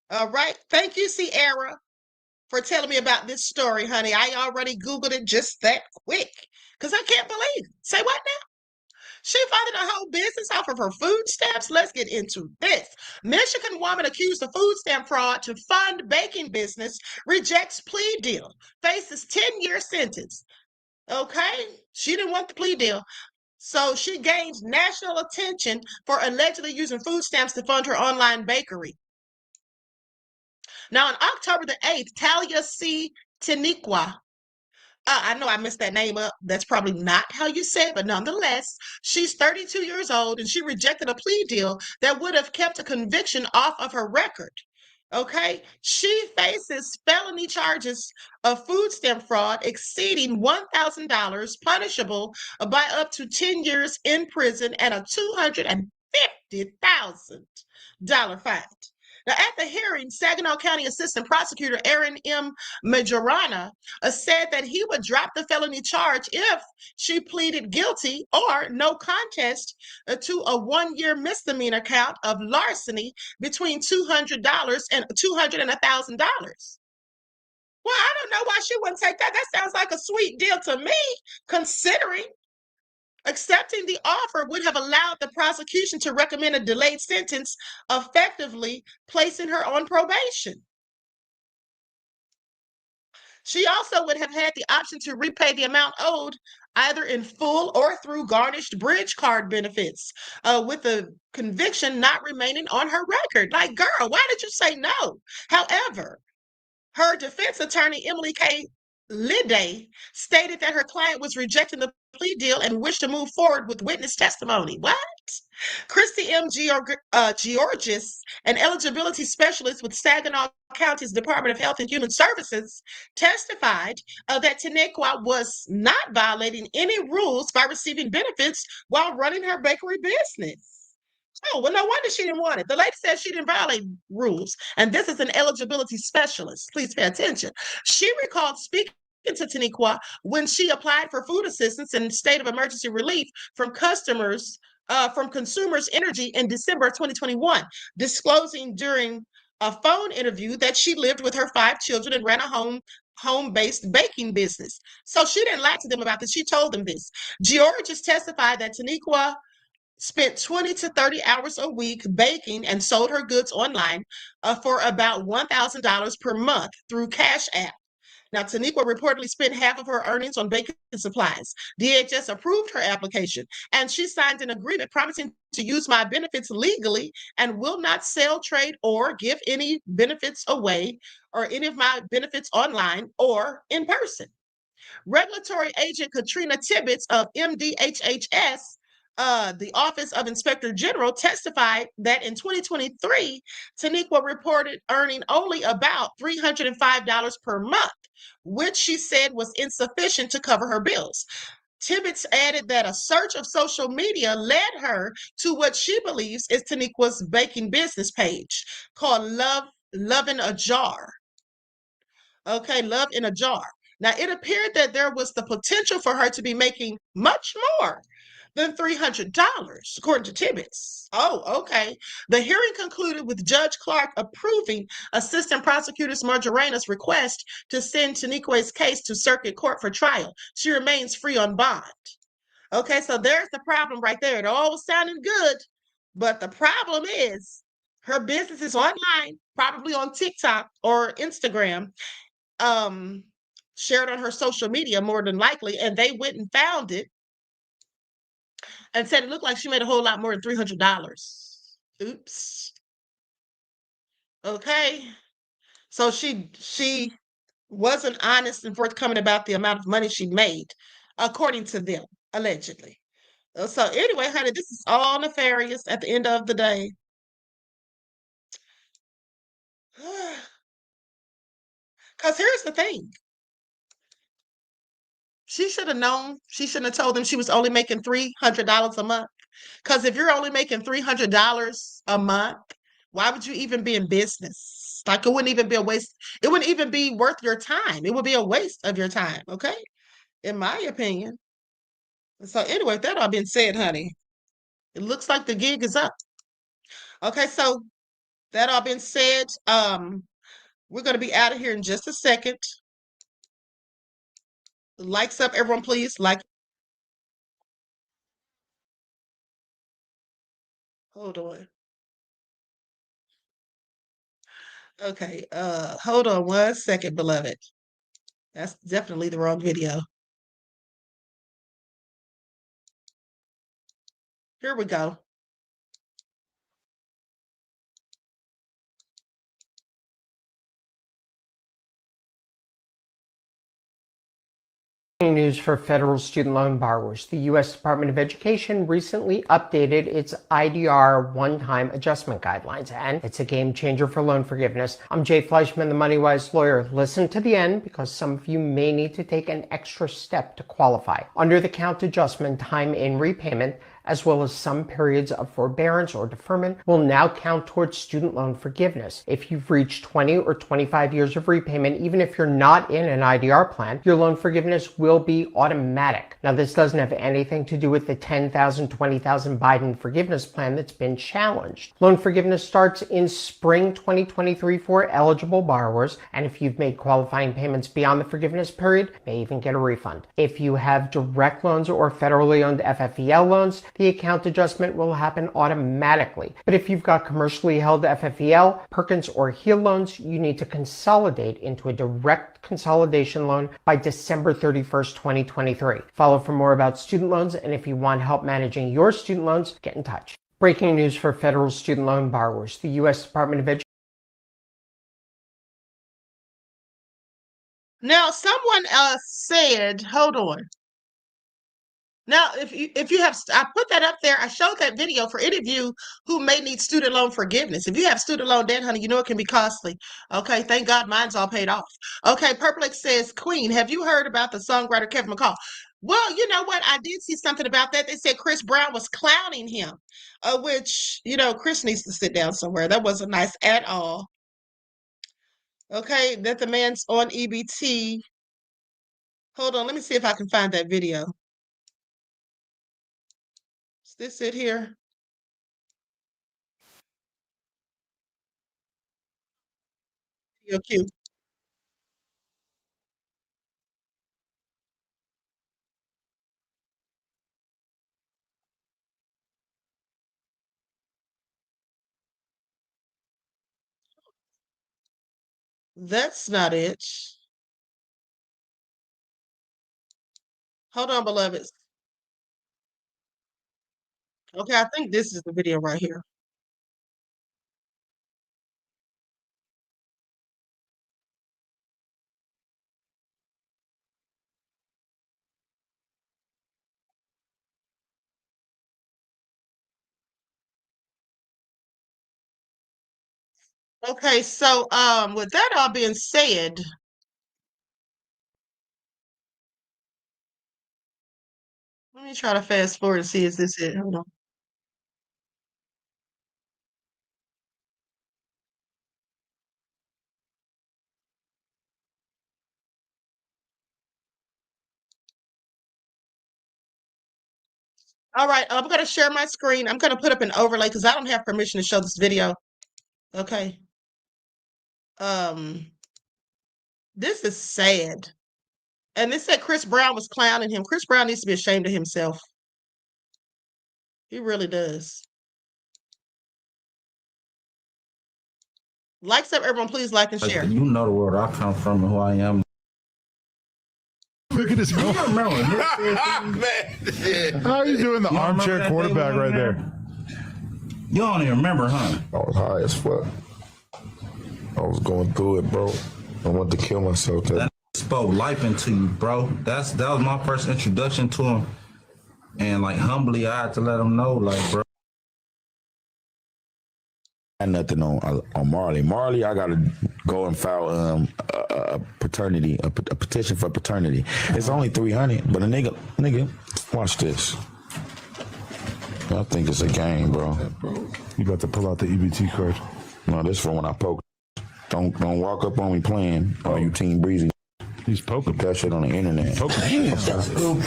All right. Thank you, Sierra, for telling me about this story, honey. I already Googled it just that quick because I can't believe it. Say what now? She funded a whole business off of her food stamps. Let's get into this. Michigan woman accused of food stamp fraud to fund baking business rejects plea deal, faces 10-year sentence. Okay, she didn't want the plea deal. So she gained national attention for allegedly using food stamps to fund her online bakery. Now, on October the 8th, Talia C. Taniqua, I know I messed that name up. That's probably not how you say it, but nonetheless, she's 32 years old and she rejected a plea deal that would have kept a conviction off of her record. Okay, she faces felony charges of food stamp fraud exceeding $1,000, punishable by up to 10 years in prison and a $250,000 fine. Now, at the hearing, Saginaw County Assistant Prosecutor Aaron M. Majorana said that he would drop the felony charge if she pleaded guilty or no contest to a 1-year misdemeanor count of larceny between $200 and $1,000. Well, I don't know why she wouldn't take that. That sounds like a sweet deal to me, considering accepting the offer would have allowed the prosecution to recommend a delayed sentence, effectively placing her on probation. She also would have had the option to repay the amount owed either in full or through garnished bridge card benefits, with the conviction not remaining on her record. Like, girl, why did you say no? However, her defense attorney, Emily K. Lidday, stated that her client was rejecting the plea deal and wished to move forward with witness testimony. What? Christy M. Georgis, an eligibility specialist with Saginaw County's Department of Health and Human Services, testified that Tanequa was not violating any rules by receiving benefits while running her bakery business. Oh, well, no wonder she didn't want it. The lady said she didn't violate rules, and this is an eligibility specialist. Please pay attention. She recalled speaking to Taniqua when she applied for food assistance and state of emergency relief from Consumers Energy in December 2021, disclosing during a phone interview that she lived with her 5 children and ran a home home-based baking business. So she didn't lie to them about this. She told them this. Georges testified that Taniqua spent 20 to 30 hours a week baking and sold her goods online for about $1,000 per month through Cash App. Now, Taniqua reportedly spent half of her earnings on baking supplies. DHS approved her application, and she signed an agreement promising to use my benefits legally and will not sell, trade, or give any benefits away or any of my benefits online or in person. Regulatory agent Katrina Tibbetts of MDHHS, the Office of Inspector General, testified that in 2023, Taniqua reported earning only about $305 per month, which she said was insufficient to cover her bills. Tibbetts added that a search of social media led her to what she believes is Taniqua's baking business page called Love in a Jar. Okay, Love in a Jar. Now, it appeared that there was the potential for her to be making much more than $300, according to Tibbetts. Oh, okay. The hearing concluded with Judge Clark approving Assistant Prosecutor Marjorana's request to send Taniqua's case to circuit court for trial. She remains free on bond. Okay, so there's the problem right there. It all was sounding good, but the problem is her business is online, probably on TikTok or Instagram, shared on her social media more than likely, and they went and found it and said it looked like she made a whole lot more than $300. Oops. Okay. So she wasn't honest and forthcoming about the amount of money she made, according to them, allegedly. So anyway, honey, this is all nefarious at the end of the day. Because here's the thing. She should have known. She shouldn't have told them she was only making $300 a month. Because if you're only making $300 a month, why would you even be in business? Like, it wouldn't even be a waste. It wouldn't even be worth your time. It would be a waste of your time, okay? In my opinion. So anyway, with that all being said, honey, it looks like the gig is up. Okay, so that all being said, we're going to be out of here in just a second. Likes up, everyone, please. Like. Hold on. Okay, hold on 1 second, beloved. That's definitely the wrong video. Here we go. News for federal student loan borrowers. The U.S. Department of Education recently updated its IDR one-time adjustment guidelines, and it's a game changer for loan forgiveness. I'm Jay Fleischman, the MoneyWise lawyer. Listen to the end because some of you may need to take an extra step to qualify. Under the count adjustment, time in repayment, as well as some periods of forbearance or deferment, will now count towards student loan forgiveness. If you've reached 20 or 25 years of repayment, even if you're not in an IDR plan, your loan forgiveness will be automatic. Now, this doesn't have anything to do with the $10,000, $20,000 Biden forgiveness plan that's been challenged. Loan forgiveness starts in spring 2023 for eligible borrowers, and if you've made qualifying payments beyond the forgiveness period, may even get a refund. If you have direct loans or federally owned FFEL loans, the account adjustment will happen automatically. But if you've got commercially held FFEL, Perkins, or HEAL loans, you need to consolidate into a direct consolidation loan by December 31st, 2023. Follow for more about student loans, and if you want help managing your student loans, get in touch. Breaking news for federal student loan borrowers. The U.S. Department of Education. Now, someone said, hold on. Now, if you have, I put that up there. I showed that video for any of you who may need student loan forgiveness. If you have student loan debt, honey, you know it can be costly. Okay, thank God mine's all paid off. Okay, Purplex says, Queen, have you heard about the songwriter Kevin McCall? Well, you know what? I did see something about that. They said Chris Brown was clowning him, which, Chris needs to sit down somewhere. That wasn't nice at all. Okay, that the man's on EBT. Hold on, let me see if I can find that video. Is this it here? Video cue. That's not it. Hold on, beloveds. Okay, I think this is the video right here. Okay, so with that all being said, let me try to fast forward and see is this it. Hold on. All right, I'm gonna share my screen. I'm gonna put up an overlay because I don't have permission to show this video. Okay. Um, this is sad. And they said Chris Brown was clowning him. Chris Brown needs to be ashamed of himself. He really does. Likes up, everyone. Please like and share. You know the world I come from and who I am. Look at this. You remember How are you doing the armchair quarterback right there? You don't even remember, huh? I was high as fuck. I was going through it, bro. I wanted to kill myself. That spoke life into you, bro. That was my first introduction to him. And like humbly, I had to let him know, like, bro. Nothing on Marley. Marley, I gotta go and file a paternity, a petition for paternity. It's only 300, but a nigga, watch this. I think it's a game, bro. You about to pull out the EBT card? No, this for when I poke. Don't walk up on me playing. Oh, you Team Breezy. He's poking. That shit on the internet.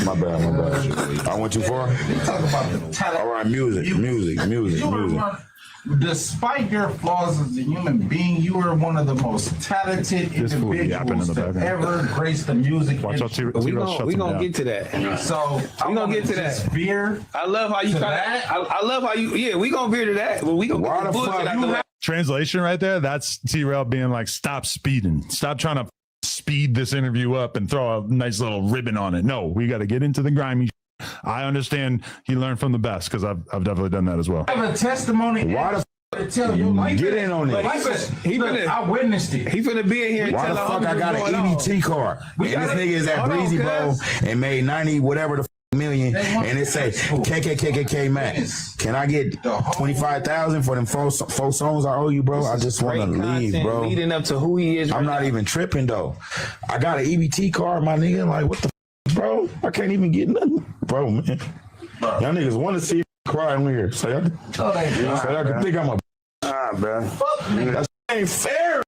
My bad. I went too far. All right, music. Despite your flaws as a human being, you are one of the most talented individuals to ever grace the music industry. We gonna get to that. So we gonna get to that. Veer. I love how you. I love how you. Yeah, we gonna veer to that. But we gonna get the bullshit out the way. Translation right there. That's T-Rail being like, stop speeding. Stop trying to speed this interview up and throw a nice little ribbon on it. No, we got to get into the grimy. I understand he learned from the best because I've definitely done that as well. I have a testimony. Why the tell you like get in on it? I witnessed it. He finna be in here. Why the fuck I got an EBT card? And this nigga is at Breezy Bowl and made 90 whatever the million, and it say KKKKK Max. Can I get 25,000 for them four songs I owe you, bro? I just want to leave, bro. Leading up to who he is. I'm not even tripping though. I got an EBT card, my nigga. Like what the bro? I can't even get nothing, bro, man. Y'all niggas want to see me cry in here, so y'all can think I'm a bro. That ain't fair.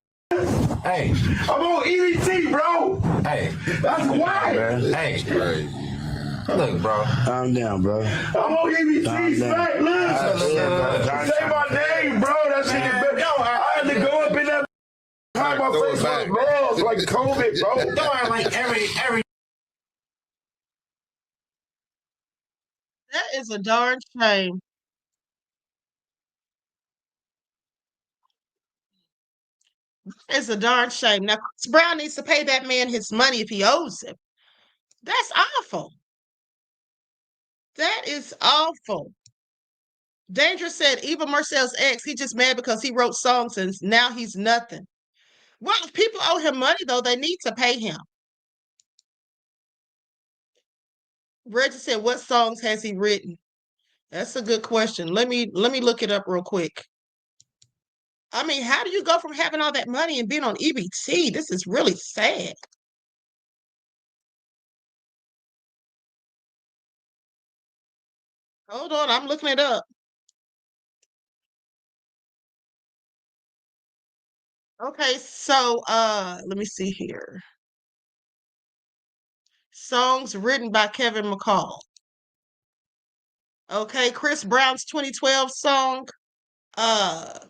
Hey, I'm on EBT, bro. Hey, that's why. Hey. Look, bro. Calm down, bro. I'm on EBT, right? Look. Say my name, bro. That shit is better. Yo, I had to go up in that. Hide my face with gloves like COVID, bro. Don't like every. That is a darn shame. It's a darn shame. Now, Chris Brown needs to pay that man his money if he owes him. That's awful. That is awful. Dangerous said, Eva Marcel's ex, he just mad because he wrote songs and now he's nothing. Well, if people owe him money, though, they need to pay him. Reggie said, what songs has he written? That's a good question. Let me look it up real quick. I mean, how do you go from having all that money and being on EBT? This is really sad. Hold on, I'm looking it up. Okay, so let me see here. Songs written by Kevin McCall. Okay, Chris Brown's 2012 song, Ain't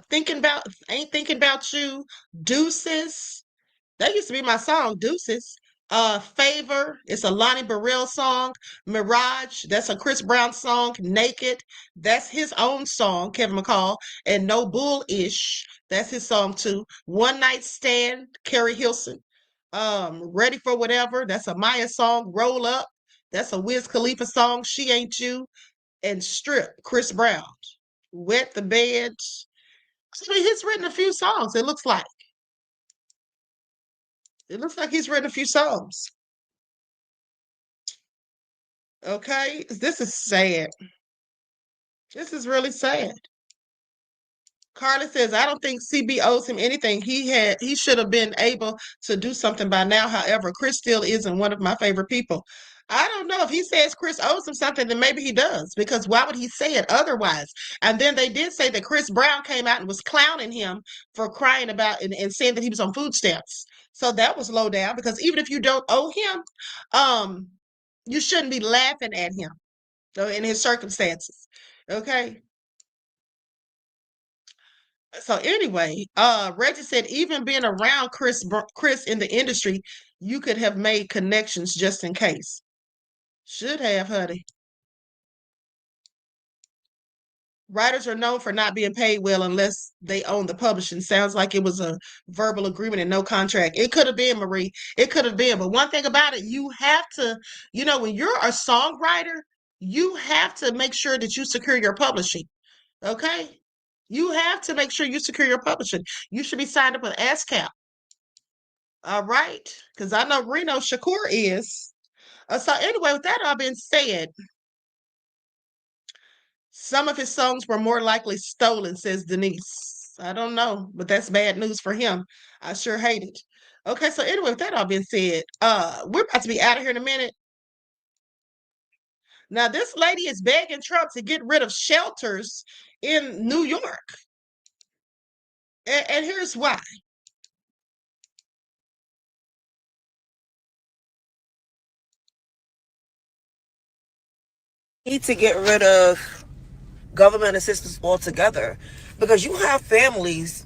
Thinking About You, Deuces. That used to be my song, Deuces. Favor, it's a Lonnie Burrell song. Mirage, that's a Chris Brown song. Naked, that's his own song, Kevin McCall. And No Bullish, that's his song too. One Night Stand, Carrie Hilson. Ready for Whatever, that's a Maya song. Roll Up, that's a Wiz Khalifa song. She Ain't You. And Strip, Chris Brown. Wet the Bed. I mean, he's written a few songs, it looks like. It looks like he's written a few songs. Okay, this is sad. This is really sad. Carly says, I don't think CB owes him anything. He should have been able to do something by now. However, Chris still isn't one of my favorite people. I don't know if he says Chris owes him something, then maybe he does, because why would he say it otherwise? And then they did say that Chris Brown came out and was clowning him for crying about and saying that he was on food stamps. So that was low down, because even if you don't owe him, you shouldn't be laughing at him in his circumstances. Okay. So anyway, Reggie said even being around Chris in the industry, you could have made connections just in case. Should have, honey. Writers are known for not being paid well unless they own the publishing. Sounds like it was a verbal agreement and no contract. It could have been, Marie. It could have been. But one thing about it, you have to, when you're a songwriter, you have to make sure that you secure your publishing. Okay? You have to make sure you secure your publishing. You should be signed up with ASCAP. All right? Because I know Reno Shakur is. So anyway, with that all being said, some of his songs were more likely stolen, says Denise. I don't know, but that's bad news for him. I sure hate it. Okay, so anyway, with that all being said, we're about to be out of here in a minute. Now, this lady is begging Trump to get rid of shelters in New York. And here's why. Need to get rid of government assistance altogether, because you have families,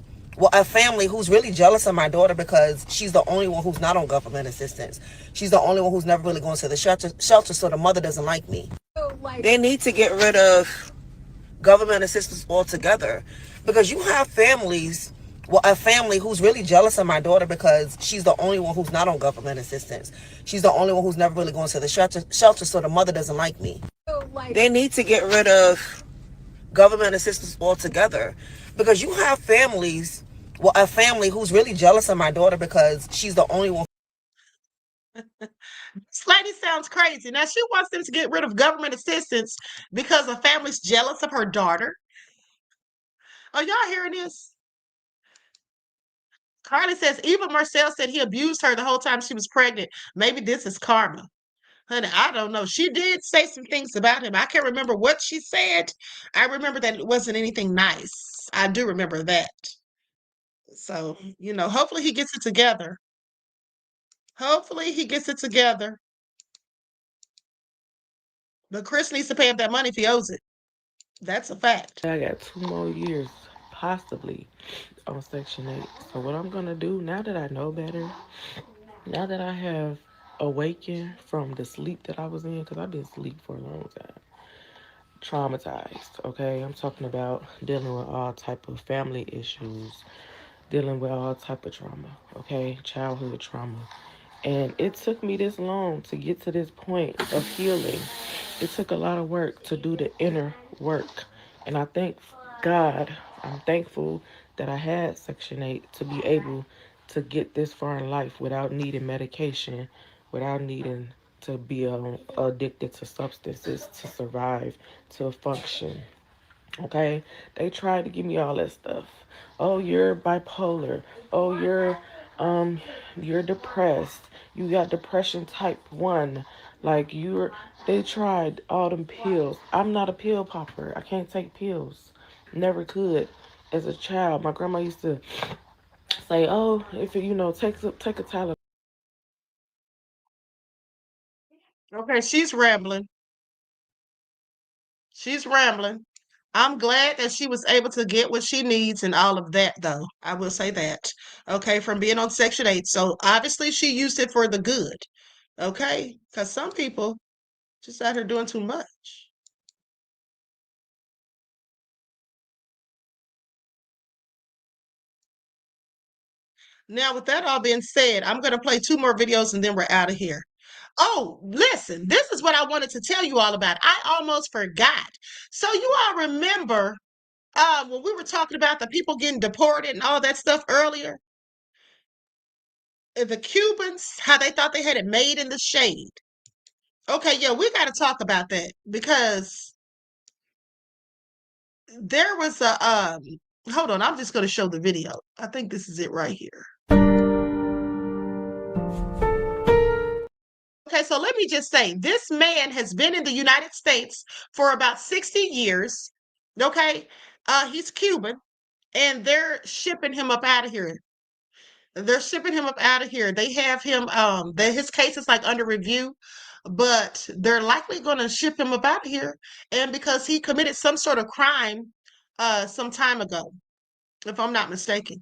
a family who's really jealous of my daughter because she's the only one who's not on government assistance. She's the only one who's never really going to the shelter, so the mother doesn't like me. They need to get rid of government assistance altogether, because you have families, a family who's really jealous of my daughter because she's the only one who's not on government assistance. She's the only one who's never really going to the shelter, so the mother doesn't like me. They need to get rid of government assistance altogether, because you have families, a family who's really jealous of my daughter because she's the only one. This lady sounds crazy. Now, she wants them to get rid of government assistance because a family's jealous of her daughter. Are y'all hearing this? Carly says, Eva Marcel said he abused her the whole time she was pregnant. Maybe this is karma. Honey, I don't know. She did say some things about him. I can't remember what she said. I remember that it wasn't anything nice. I do remember that. So, hopefully he gets it together. Hopefully he gets it together. But Chris needs to pay up that money if he owes it. That's a fact. I got 2 more years, possibly, on Section 8. So what I'm going to do, now that I know better, now that I have awakened from the sleep that I was in, because I've been asleep for a long time, traumatized, okay? I'm talking about dealing with all type of family issues, dealing with all type of trauma, okay? Childhood trauma. And it took me this long to get to this point of healing. It took a lot of work to do the inner work. And I thank God, I'm thankful that I had Section 8 to be able to get this far in life without needing medication, without needing to be addicted to substances to survive, to function. Okay? They tried to give me all that stuff. Oh, you're bipolar. Oh, you're depressed. You got depression type 1. Like they tried all them pills. I'm not a pill popper. I can't take pills. Never could. As a child, my grandma used to say, "Oh, if take a Tylenol." Okay, she's rambling. She's rambling. I'm glad that she was able to get what she needs and all of that, though. I will say that. Okay, from being on Section 8. So obviously she used it for the good. Okay? Because some people just out here doing too much. Now, with that all being said, I'm going to play 2 more videos and then we're out of here. Oh, listen, this is what I wanted to tell you all about. I almost forgot. So you all remember when we were talking about the people getting deported and all that stuff earlier? The Cubans, how they thought they had it made in the shade. Okay, yeah, we got to talk about that because there was a hold on, I'm just going to show the video. I think this is it right here. Okay, so let me just say, this man has been in the United States for about 60 years. Okay, he's Cuban, and they're shipping him up out of here. They're shipping him up out of here. They have him. His case is like under review, but they're likely going to ship him up out of here, and because he committed some sort of crime, some time ago, if I'm not mistaken.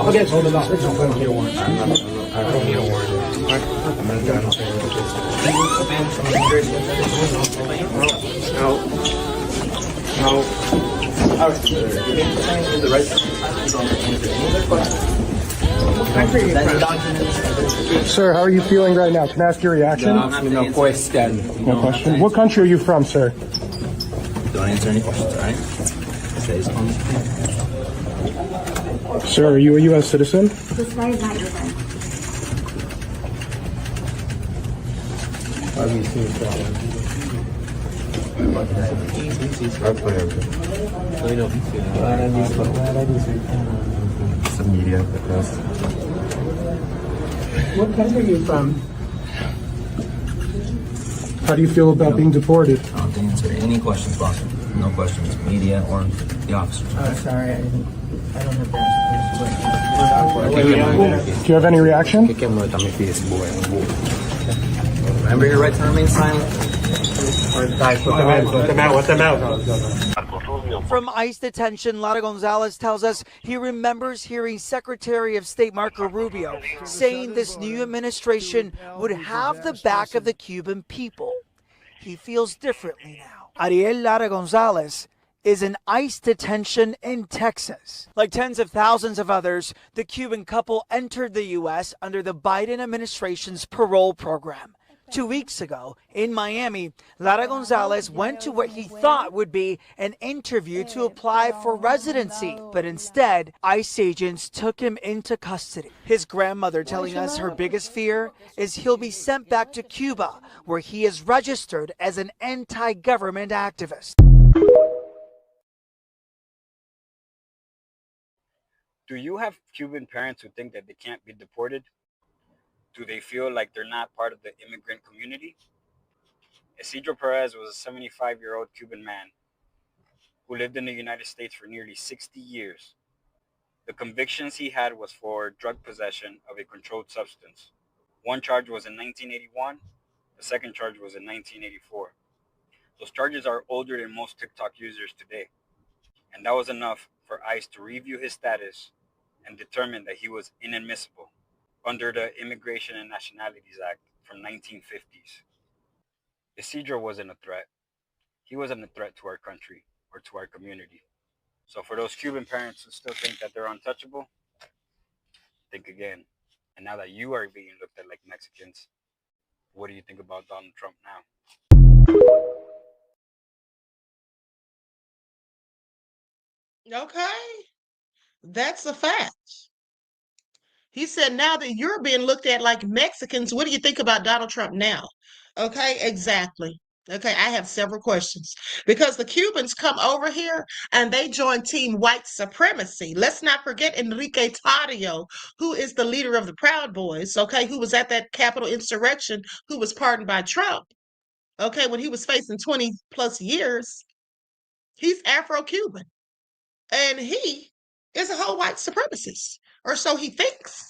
Okay, hold it up. I don't need a warrant. I don't need a warrant. No. All right. The right. Sir, how are you feeling right now? Can I ask your reaction? No question. No question. What country are you from, sir? Don't answer any questions, all right? Stays on. Sir, are you a U.S. citizen? This guy is not your friend. It's the media, the press. What country are you from? How do you feel about being deported? I don't answer any questions, boss. No questions, media or the officers. Sorry, I don't have that. Do you have any reaction? Remember your right to remain silent. Let them out. From ICE detention, Lara Gonzalez tells us he remembers hearing Secretary of State Marco Rubio saying this new administration would have the back of the Cuban people. He feels differently now. Ariel Lara Gonzalez is in ICE detention in Texas. Like tens of thousands of others, the Cuban couple entered the U.S. under the Biden administration's parole program. 2 weeks ago, in Miami, Lara Gonzalez went to what he thought would be an interview to apply for residency, but instead, ICE agents took him into custody. His grandmother telling us her biggest fear is he'll be sent back to Cuba, where he is registered as an anti-government activist. Do you have Cuban parents who think that they can't be deported? Do they feel like they're not part of the immigrant community? Isidro Perez was a 75-year-old Cuban man who lived in the United States for nearly 60 years. The convictions he had was for drug possession of a controlled substance. One charge was in 1981, the second charge was in 1984. Those charges are older than most TikTok users today. And that was enough for ICE to review his status and determine that he was inadmissible under the Immigration and Nationalities Act from 1950s. Isidro wasn't a threat. He wasn't a threat to our country or to our community. So for those Cuban parents who still think that they're untouchable, think again. And now that you are being looked at like Mexicans, what do you think about Donald Trump now? Okay, that's a fact. He said, now that you're being looked at like Mexicans, what do you think about Donald Trump now? Okay, exactly. Okay, I have several questions because the Cubans come over here and they join Team White Supremacy. Let's not forget Enrique Tarrio, who is the leader of the Proud Boys, okay, who was at that Capitol insurrection, who was pardoned by Trump, okay, when he was facing 20 plus years. He's Afro Cuban and he is a whole white supremacist, or so he thinks.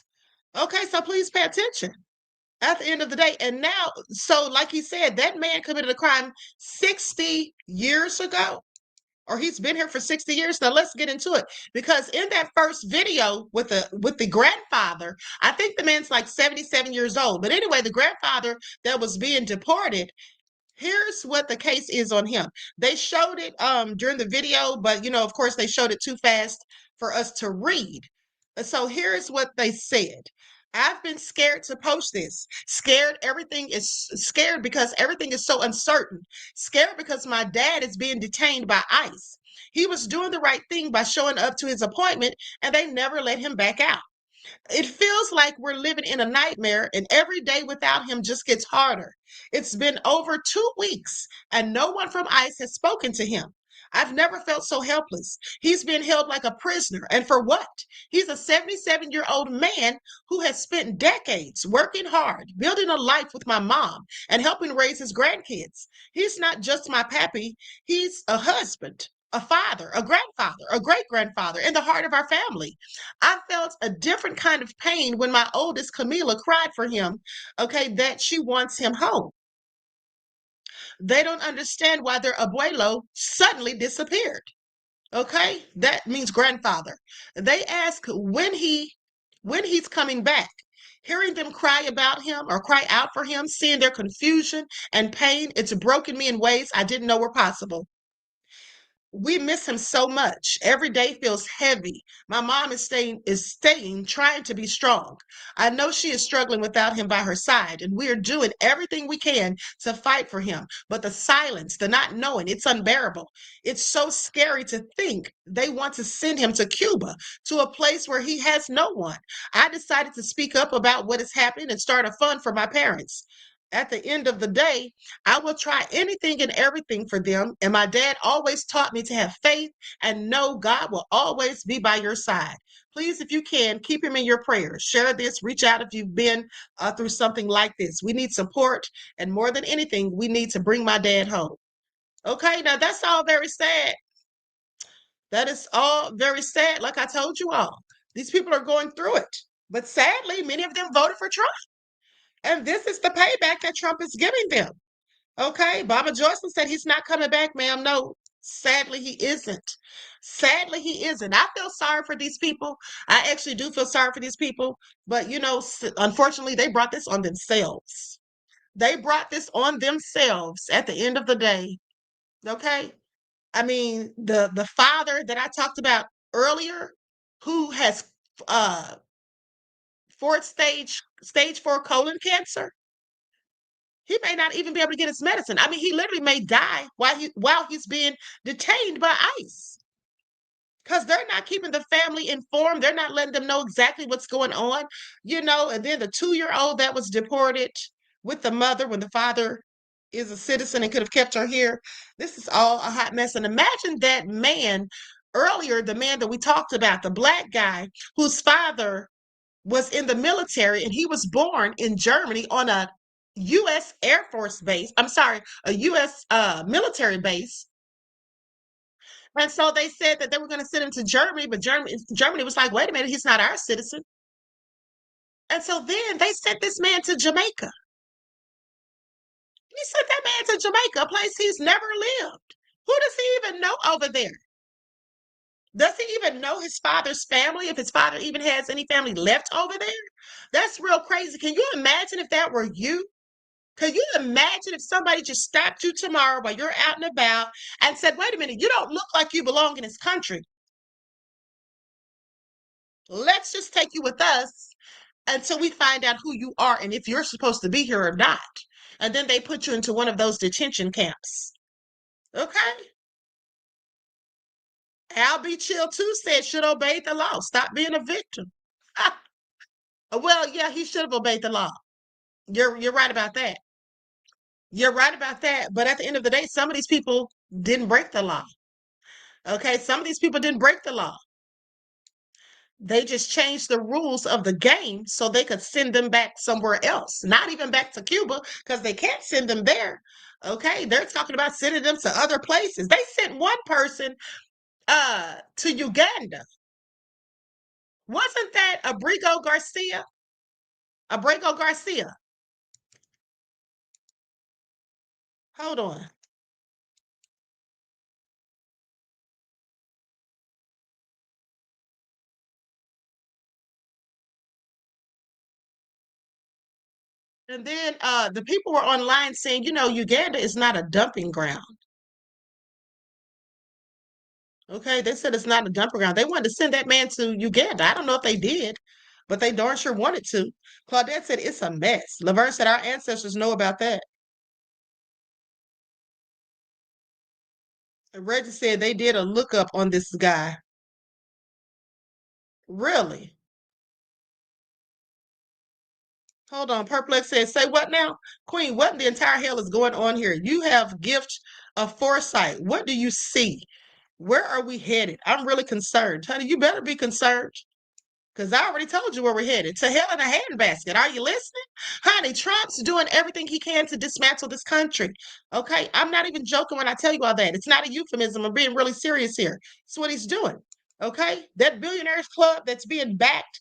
Okay, so please pay attention at the end of the day. And now, so like he said, that man committed a crime 60 years ago, or he's been here for 60 years. Now let's get into it. Because in that first video with the grandfather, I think the man's like 77 years old. But anyway, the grandfather that was being deported, here's what the case is on him. They showed it during the video, but of course they showed it too fast for us to read. So here's what they said. I've been scared to post this. Scared because everything is so uncertain. Scared because my dad is being detained by ICE. He was doing the right thing by showing up to his appointment and they never let him back out. It feels like we're living in a nightmare, and every day without him just gets harder. It's been over 2 weeks, and no one from ICE has spoken to him. I've never felt so helpless. He's been held like a prisoner. And for what? He's a 77-year-old man who has spent decades working hard, building a life with my mom, and helping raise his grandkids. He's not just my pappy, he's a husband, a father, a grandfather, a great-grandfather in the heart of our family. I felt a different kind of pain when my oldest Camila cried for him, okay, that she wants him home. They don't understand why their abuelo suddenly disappeared. Okay, that means grandfather. They ask when he's coming back. Hearing them cry about him or cry out for him, seeing their confusion and pain, it's broken me in ways I didn't know were possible. We miss him so much. Every day feels heavy. My mom is staying, trying to be strong. I know she is struggling without him by her side, and we are doing everything we can to fight for him. But the silence, the not knowing, it's unbearable. It's so scary to think they want to send him to Cuba, to a place where he has no one. I decided to speak up about what is happening and start a fund for my parents. At the end of the day, I will try anything and everything for them. And my dad always taught me to have faith and know God will always be by your side. Please, if you can, keep him in your prayers. Share this. Reach out if you've been through something like this. We need support. And more than anything, we need to bring my dad home. Okay, now that's all very sad. That is all very sad. Like I told you all, these people are going through it. But sadly, many of them voted for Trump. And this is the payback that Trump is giving them. Okay, Baba Joycelyn said he's not coming back, ma'am. No, sadly he isn't. Sadly he isn't. I feel sorry for these people. I actually do feel sorry for these people. But, unfortunately, they brought this on themselves. They brought this on themselves at the end of the day. Okay? I mean, the father that I talked about earlier, who has stage 4 colon cancer, he may not even be able to get his medicine. I mean, he literally may die while he's being detained by ICE because they're not keeping the family informed. They're not letting them know exactly what's going on, and then the 2-year-old that was deported with the mother when the father is a citizen and could have kept her here. This is all a hot mess. And imagine that man earlier, the man that we talked about, the black guy whose father was in the military and he was born in Germany on a U.S. Air Force base. I'm sorry, a U.S. Military base. And so they said that they were going to send him to Germany, but Germany was like, wait a minute, he's not our citizen. And so then they sent this man to Jamaica. He sent that man to Jamaica, a place he's never lived. Who does he even know over there? Does he even know his father's family? If his father even has any family left over there? That's real crazy. Can you imagine if that were you? Can you imagine if somebody just stopped you tomorrow while you're out and about and said, wait a minute, you don't look like you belong in this country. Let's just take you with us until we find out who you are and if you're supposed to be here or not. And then they put you into one of those detention camps. Okay? Al B. Chill too said should obey the law. Stop being a victim. Well, yeah, he should have obeyed the law. You're right about that. You're right about that. But at the end of the day, some of these people didn't break the law. Okay, some of these people didn't break the law. They just changed the rules of the game so they could send them back somewhere else. Not even back to Cuba, because they can't send them there. Okay, they're talking about sending them to other places. They sent one person to Uganda. Wasn't that Abrigo Garcia? Abrego Garcia. Hold on. And then the people were online saying, you know, Uganda is not a dumping ground. Okay, they said it's not a dumping ground. They wanted to send that man to Uganda. I don't know if they did, but they darn sure wanted to. Claudette said it's a mess. Laverne said our ancestors know about that. And Reggie said they did a lookup on this guy. Really? Hold on. Perplex says, say what now? Queen, what in the entire hell is going on here? You have gift of foresight. What do you see? Where are we headed? I'm really concerned. Honey, you better be concerned. Because I already told you where we're headed. To hell in a handbasket. Are you listening? Honey, Trump's doing everything he can to dismantle this country. Okay? I'm not even joking when I tell you all that. It's not a euphemism. I'm being really serious here. It's what he's doing. Okay? That billionaires club that's being backed,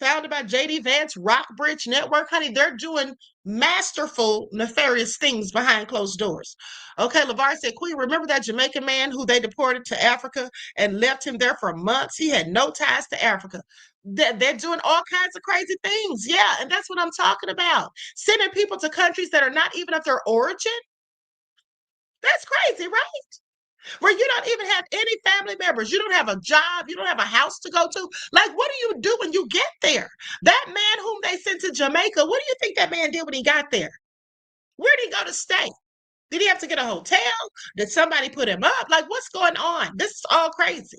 founded by JD Vance, Rockbridge Network, honey, they're doing masterful, nefarious things behind closed doors. Okay, LeVar said, Queen, remember that Jamaican man who they deported to Africa and left him there for months? He had no ties to Africa. They're doing all kinds of crazy things. Yeah, and that's what I'm talking about. Sending people to countries that are not even of their origin. That's crazy, right? Where you don't even have any family members. You don't have a job. You don't have a house to go to. Like, what do you do when you get there? That man whom they sent to Jamaica, what do you think that man did when he got there? Where did he go to stay? Did he have to get a hotel? Did somebody put him up? Like, what's going on? This is all crazy.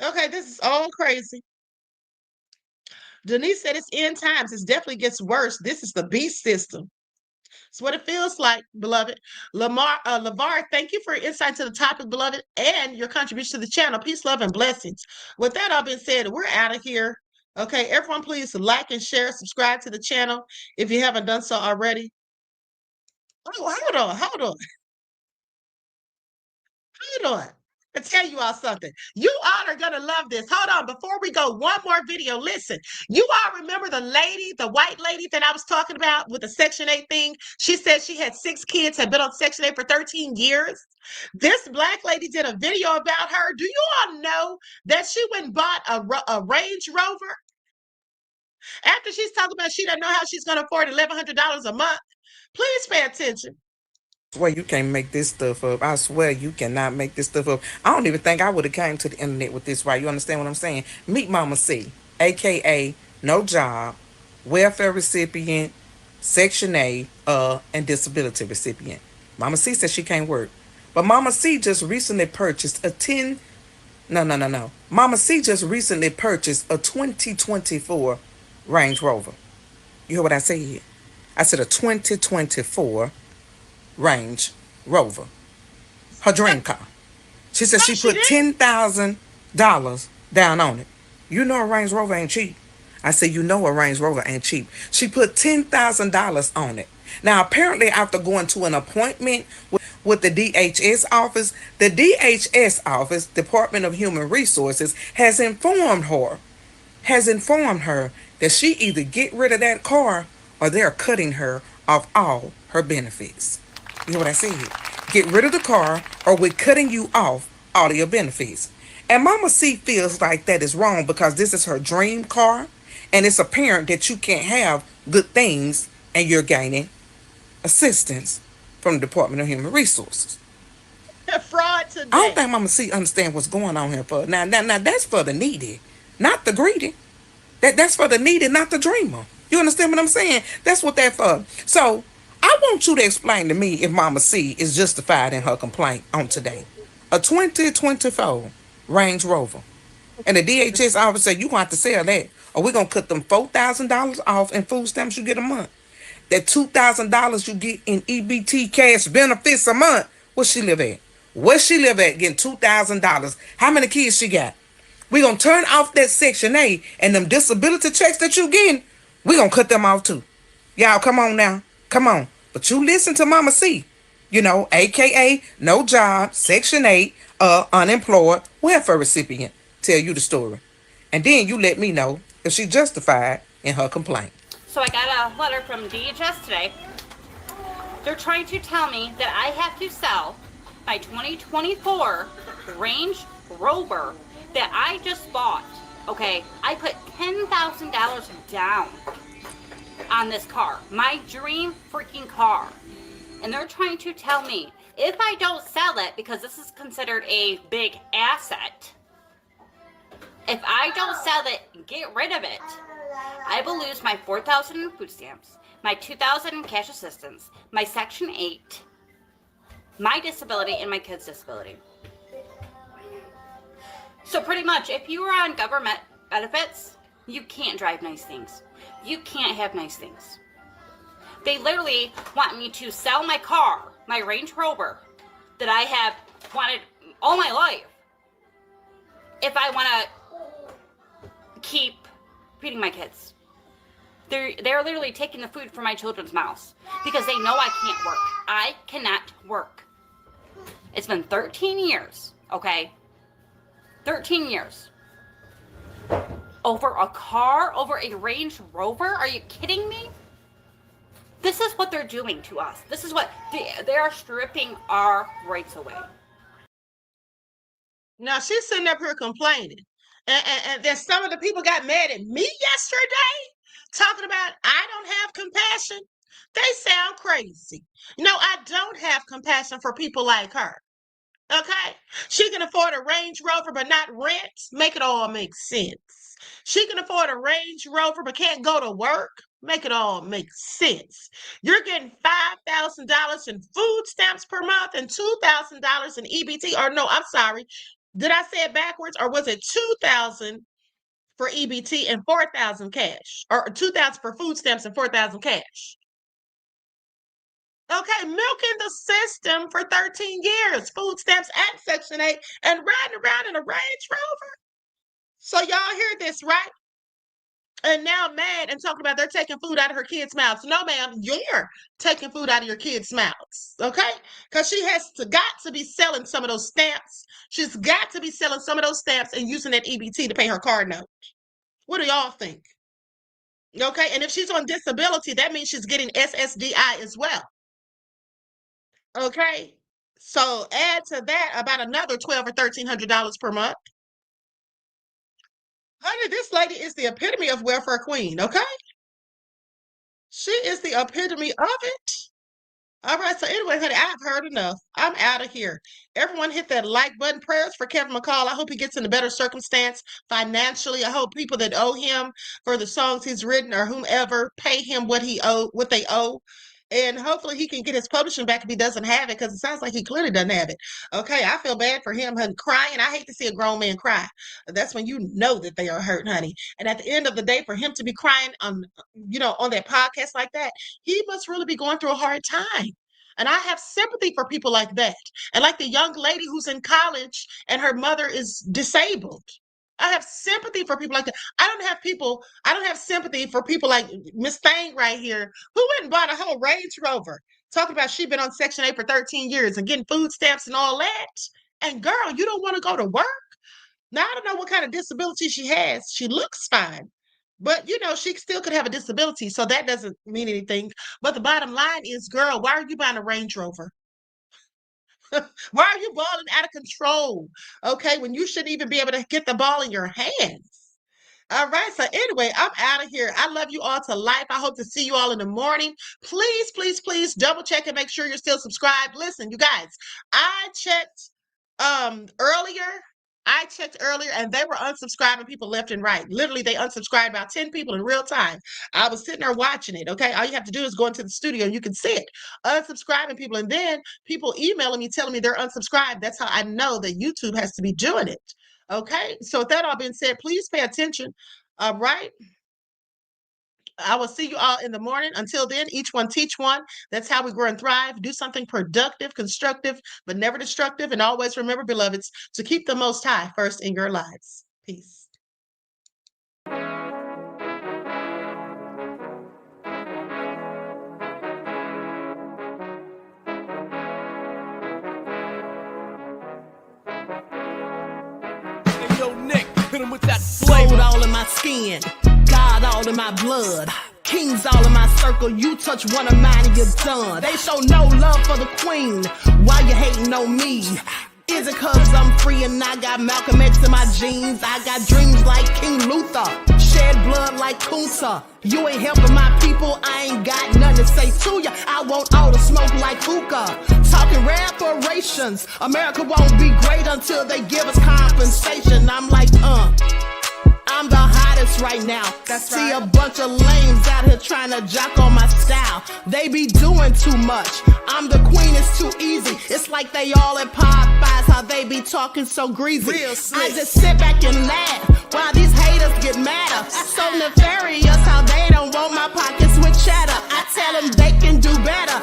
Okay, this is all crazy. Denise said it's end times. It definitely gets worse. This is the beast system. It's what it feels like, beloved. LeVar, thank you for your insight to the topic, beloved, and your contribution to the channel. Peace, love, and blessings. With that all being said, we're out of here. Okay, everyone, please like and share, subscribe to the channel if you haven't done so already. Oh, hold on. Hold on. I tell you all something. You all are gonna love this. Hold on, before we go, one more video. Listen, you all remember the lady, the white lady that I was talking about with the Section 8 thing? She said she had 6 kids, had been on Section 8 for 13 years. This black lady did a video about her. Do you all know that she went and bought a Range Rover? After she's talking about she doesn't know how she's gonna afford $1,100 a month. Please pay attention. I swear you can't make this stuff up. I swear you cannot make this stuff up. I don't even think I would have came to the internet with this, right? You understand what I'm saying? Meet Mama C, aka no job, welfare recipient, Section 8, and disability recipient. Mama C says she can't work. But Mama C just recently purchased No. Mama C just recently purchased a 2024 Range Rover. You hear what I said? I said a 2024 Range Rover. Her dream car. She said she put $10,000 down on it. You know a Range Rover ain't cheap. I said, you know a Range Rover ain't cheap. She put $10,000 on it. Now, apparently, after going to an appointment with the DHS office, the DHS office, Department of Human Resources, has informed her that she either get rid of that car or they're cutting her off all her benefits. You know what I said? Get rid of the car or we're cutting you off all of your benefits. And Mama C feels like that is wrong because this is her dream car and it's apparent that you can't have good things and you're gaining assistance from the Department of Human Resources. Fraud today. I don't think Mama C understand what's going on here for. Now that's for the needy, not the greedy. That's for the needy, not the dreamer. You understand what I'm saying? That's what that's for. So I want you to explain to me if Mama C is justified in her complaint on today. a 2024 Range Rover. And the DHS officer said, you're going to have to sell that, or we're going to cut them $4,000 off in food stamps you get a month. That $2,000 you get in EBT cash benefits a month, where she live at? Where she live at getting $2,000? How many kids she got? We're going to turn off that Section 8, and them disability checks that you getting, we're going to cut them off too. Y'all, come on now. Come on. But you listen to Mama C. AKA no job, Section 8, unemployed, welfare recipient. Tell you the story. And then you let me know if she justified in her complaint. So I got a letter from DHS today. They're trying to tell me that I have to sell my 2024 Range Rover that I just bought. Okay, I put $10,000 down on this car, my dream freaking car. And they're trying to tell me if I don't sell it, because this is considered a big asset, if I don't sell it and get rid of it, I will lose my $4,000 in food stamps, my $2,000 in cash assistance, my Section 8, my disability, and my kids' disability. So pretty much, if you are on government benefits, you can't drive nice things. You can't have nice things. They literally want me to sell my car, my Range Rover, that I have wanted all my life, if I want to keep feeding my kids. They're literally taking the food from my children's mouths because they know I can't work. I cannot work. It's been 13 years, okay? 13 years. Over a car? Over a Range Rover? Are you kidding me? This is what they're doing to us. This is what they are stripping our rights away. Now she's sitting up here complaining. And then some of the people got mad at me yesterday, talking about I don't have compassion. They sound crazy. I don't have compassion for people like her. Okay? She can afford a Range Rover but not rent. Make it all make sense. She can afford a Range Rover but can't go to work. Make it all make sense. You're getting $5,000 in food stamps per month and $2,000 in EBT. Or no, I'm sorry. Did I say it backwards? Or was it $2,000 for EBT and $4,000 cash? Or $2,000 for food stamps and $4,000 cash? Okay, milking the system for 13 years. Food stamps and Section 8 and riding around in a Range Rover. So y'all hear this, right? And now mad and talking about they're taking food out of her kids' mouths. No, ma'am, you're taking food out of your kids' mouths, okay? Because she got to be selling some of those stamps. She's got to be selling some of those stamps and using that EBT to pay her car note. What do y'all think? Okay, and if she's on disability, that means she's getting SSDI as well. Okay, so add to that about another $1,200 or $1,300 per month. Honey, this lady is the epitome of welfare queen, okay? She is the epitome of it. All right, so anyway, honey, I've heard enough. I'm out of here. Everyone hit that like button. Prayers for Kevin McCall. I hope he gets in a better circumstance financially. I hope people that owe him for the songs he's written or whomever pay him what they owe. And hopefully he can get his publishing back if he doesn't have it, because it sounds like he clearly doesn't have it. Okay, I feel bad for him, honey, crying. I hate to see a grown man cry. That's when you know that they are hurt, honey. And at the end of the day, for him to be crying on that podcast like that, he must really be going through a hard time. And I have sympathy for people like that. And like the young lady who's in college and her mother is disabled. I have sympathy for people like that. I don't have sympathy for people like Miss Thang right here, who went and bought a whole Range Rover, talking about she's been on Section 8 for 13 years and getting food stamps and all that. And girl, you don't want to go to work? Now, I don't know what kind of disability she has. She looks fine. But, she still could have a disability, so that doesn't mean anything. But the bottom line is, girl, why are you buying a Range Rover? Why are you balling out of control? Okay, when you shouldn't even be able to get the ball in your hands. All right, so anyway, I'm out of here. I love you all to life. I hope to see you all in the morning. Please, please, please double check and make sure you're still subscribed. Listen, you guys, I checked earlier. I checked earlier and they were unsubscribing people left and right. Literally, they unsubscribed about 10 people in real time. I was sitting there watching it. Okay. All you have to do is go into the studio and you can see it. Unsubscribing people. And then people emailing me telling me they're unsubscribed. That's how I know that YouTube has to be doing it. Okay. So with that all being said, please pay attention. All right. I will see you all in the morning. Until then, each one teach one. That's how we grow and thrive. Do something productive, constructive, but never destructive. And always remember, beloveds, to keep the Most High first in your lives. Peace. Hey, yo, Nick, hit him with that flavor. Gold all in my skin, God all in my blood. Kings all in my circle, you touch one of mine and you're done. They show no love for the queen, why you hating on me? Is it cause I'm free and I got Malcolm X in my jeans? I got dreams like King Luther, shed blood like Kunta. You ain't helping my people, I ain't got nothing to say to ya. I want all the smoke like hookah. Talking reparations, America won't be great until they give us compensation. I'm like, I'm the hottest right now. See a bunch of lames out here trying to jock on my style. They be doing too much. I'm the queen, it's too easy. It's like they all at Popeyes, how they be talking so greasy. I just sit back and laugh while these haters get madder. So nefarious how they don't want my pockets with cheddar. I tell them they can do better.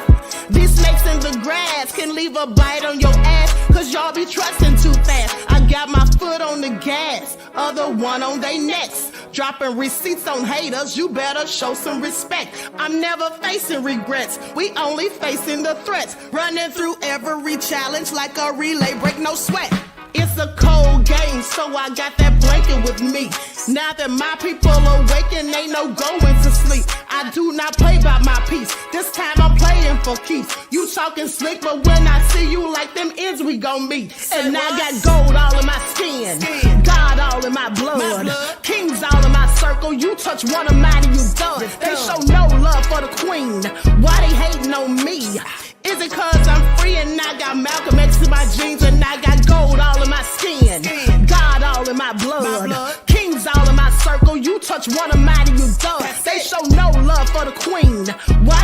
These snakes in the grass can leave a bite on your ass, cause y'all be trusting too fast. I got my foot on the gas, other one on they necks. Dropping receipts on haters, you better show some respect. I'm never facing regrets, we only facing the threats. Running through every challenge like a relay, break no sweat. It's a cold game, so I got that blanket with me. Now that my people awaken, ain't no going to sleep. I do not play by my piece, this time I'm playing for keeps. You talking slick, but when I see you like them ends, we gon' meet. And I got gold all in my skin, God all in my blood. Kings all in my circle, you touch one of mine and you done. They show no love for the queen, why they hating on me? Is it cause I'm free and I got Malcolm X in my jeans and I got gold all in my skin, God all in my blood. Kings all in my circle, you touch one of mine and you done. They show no love for the queen, why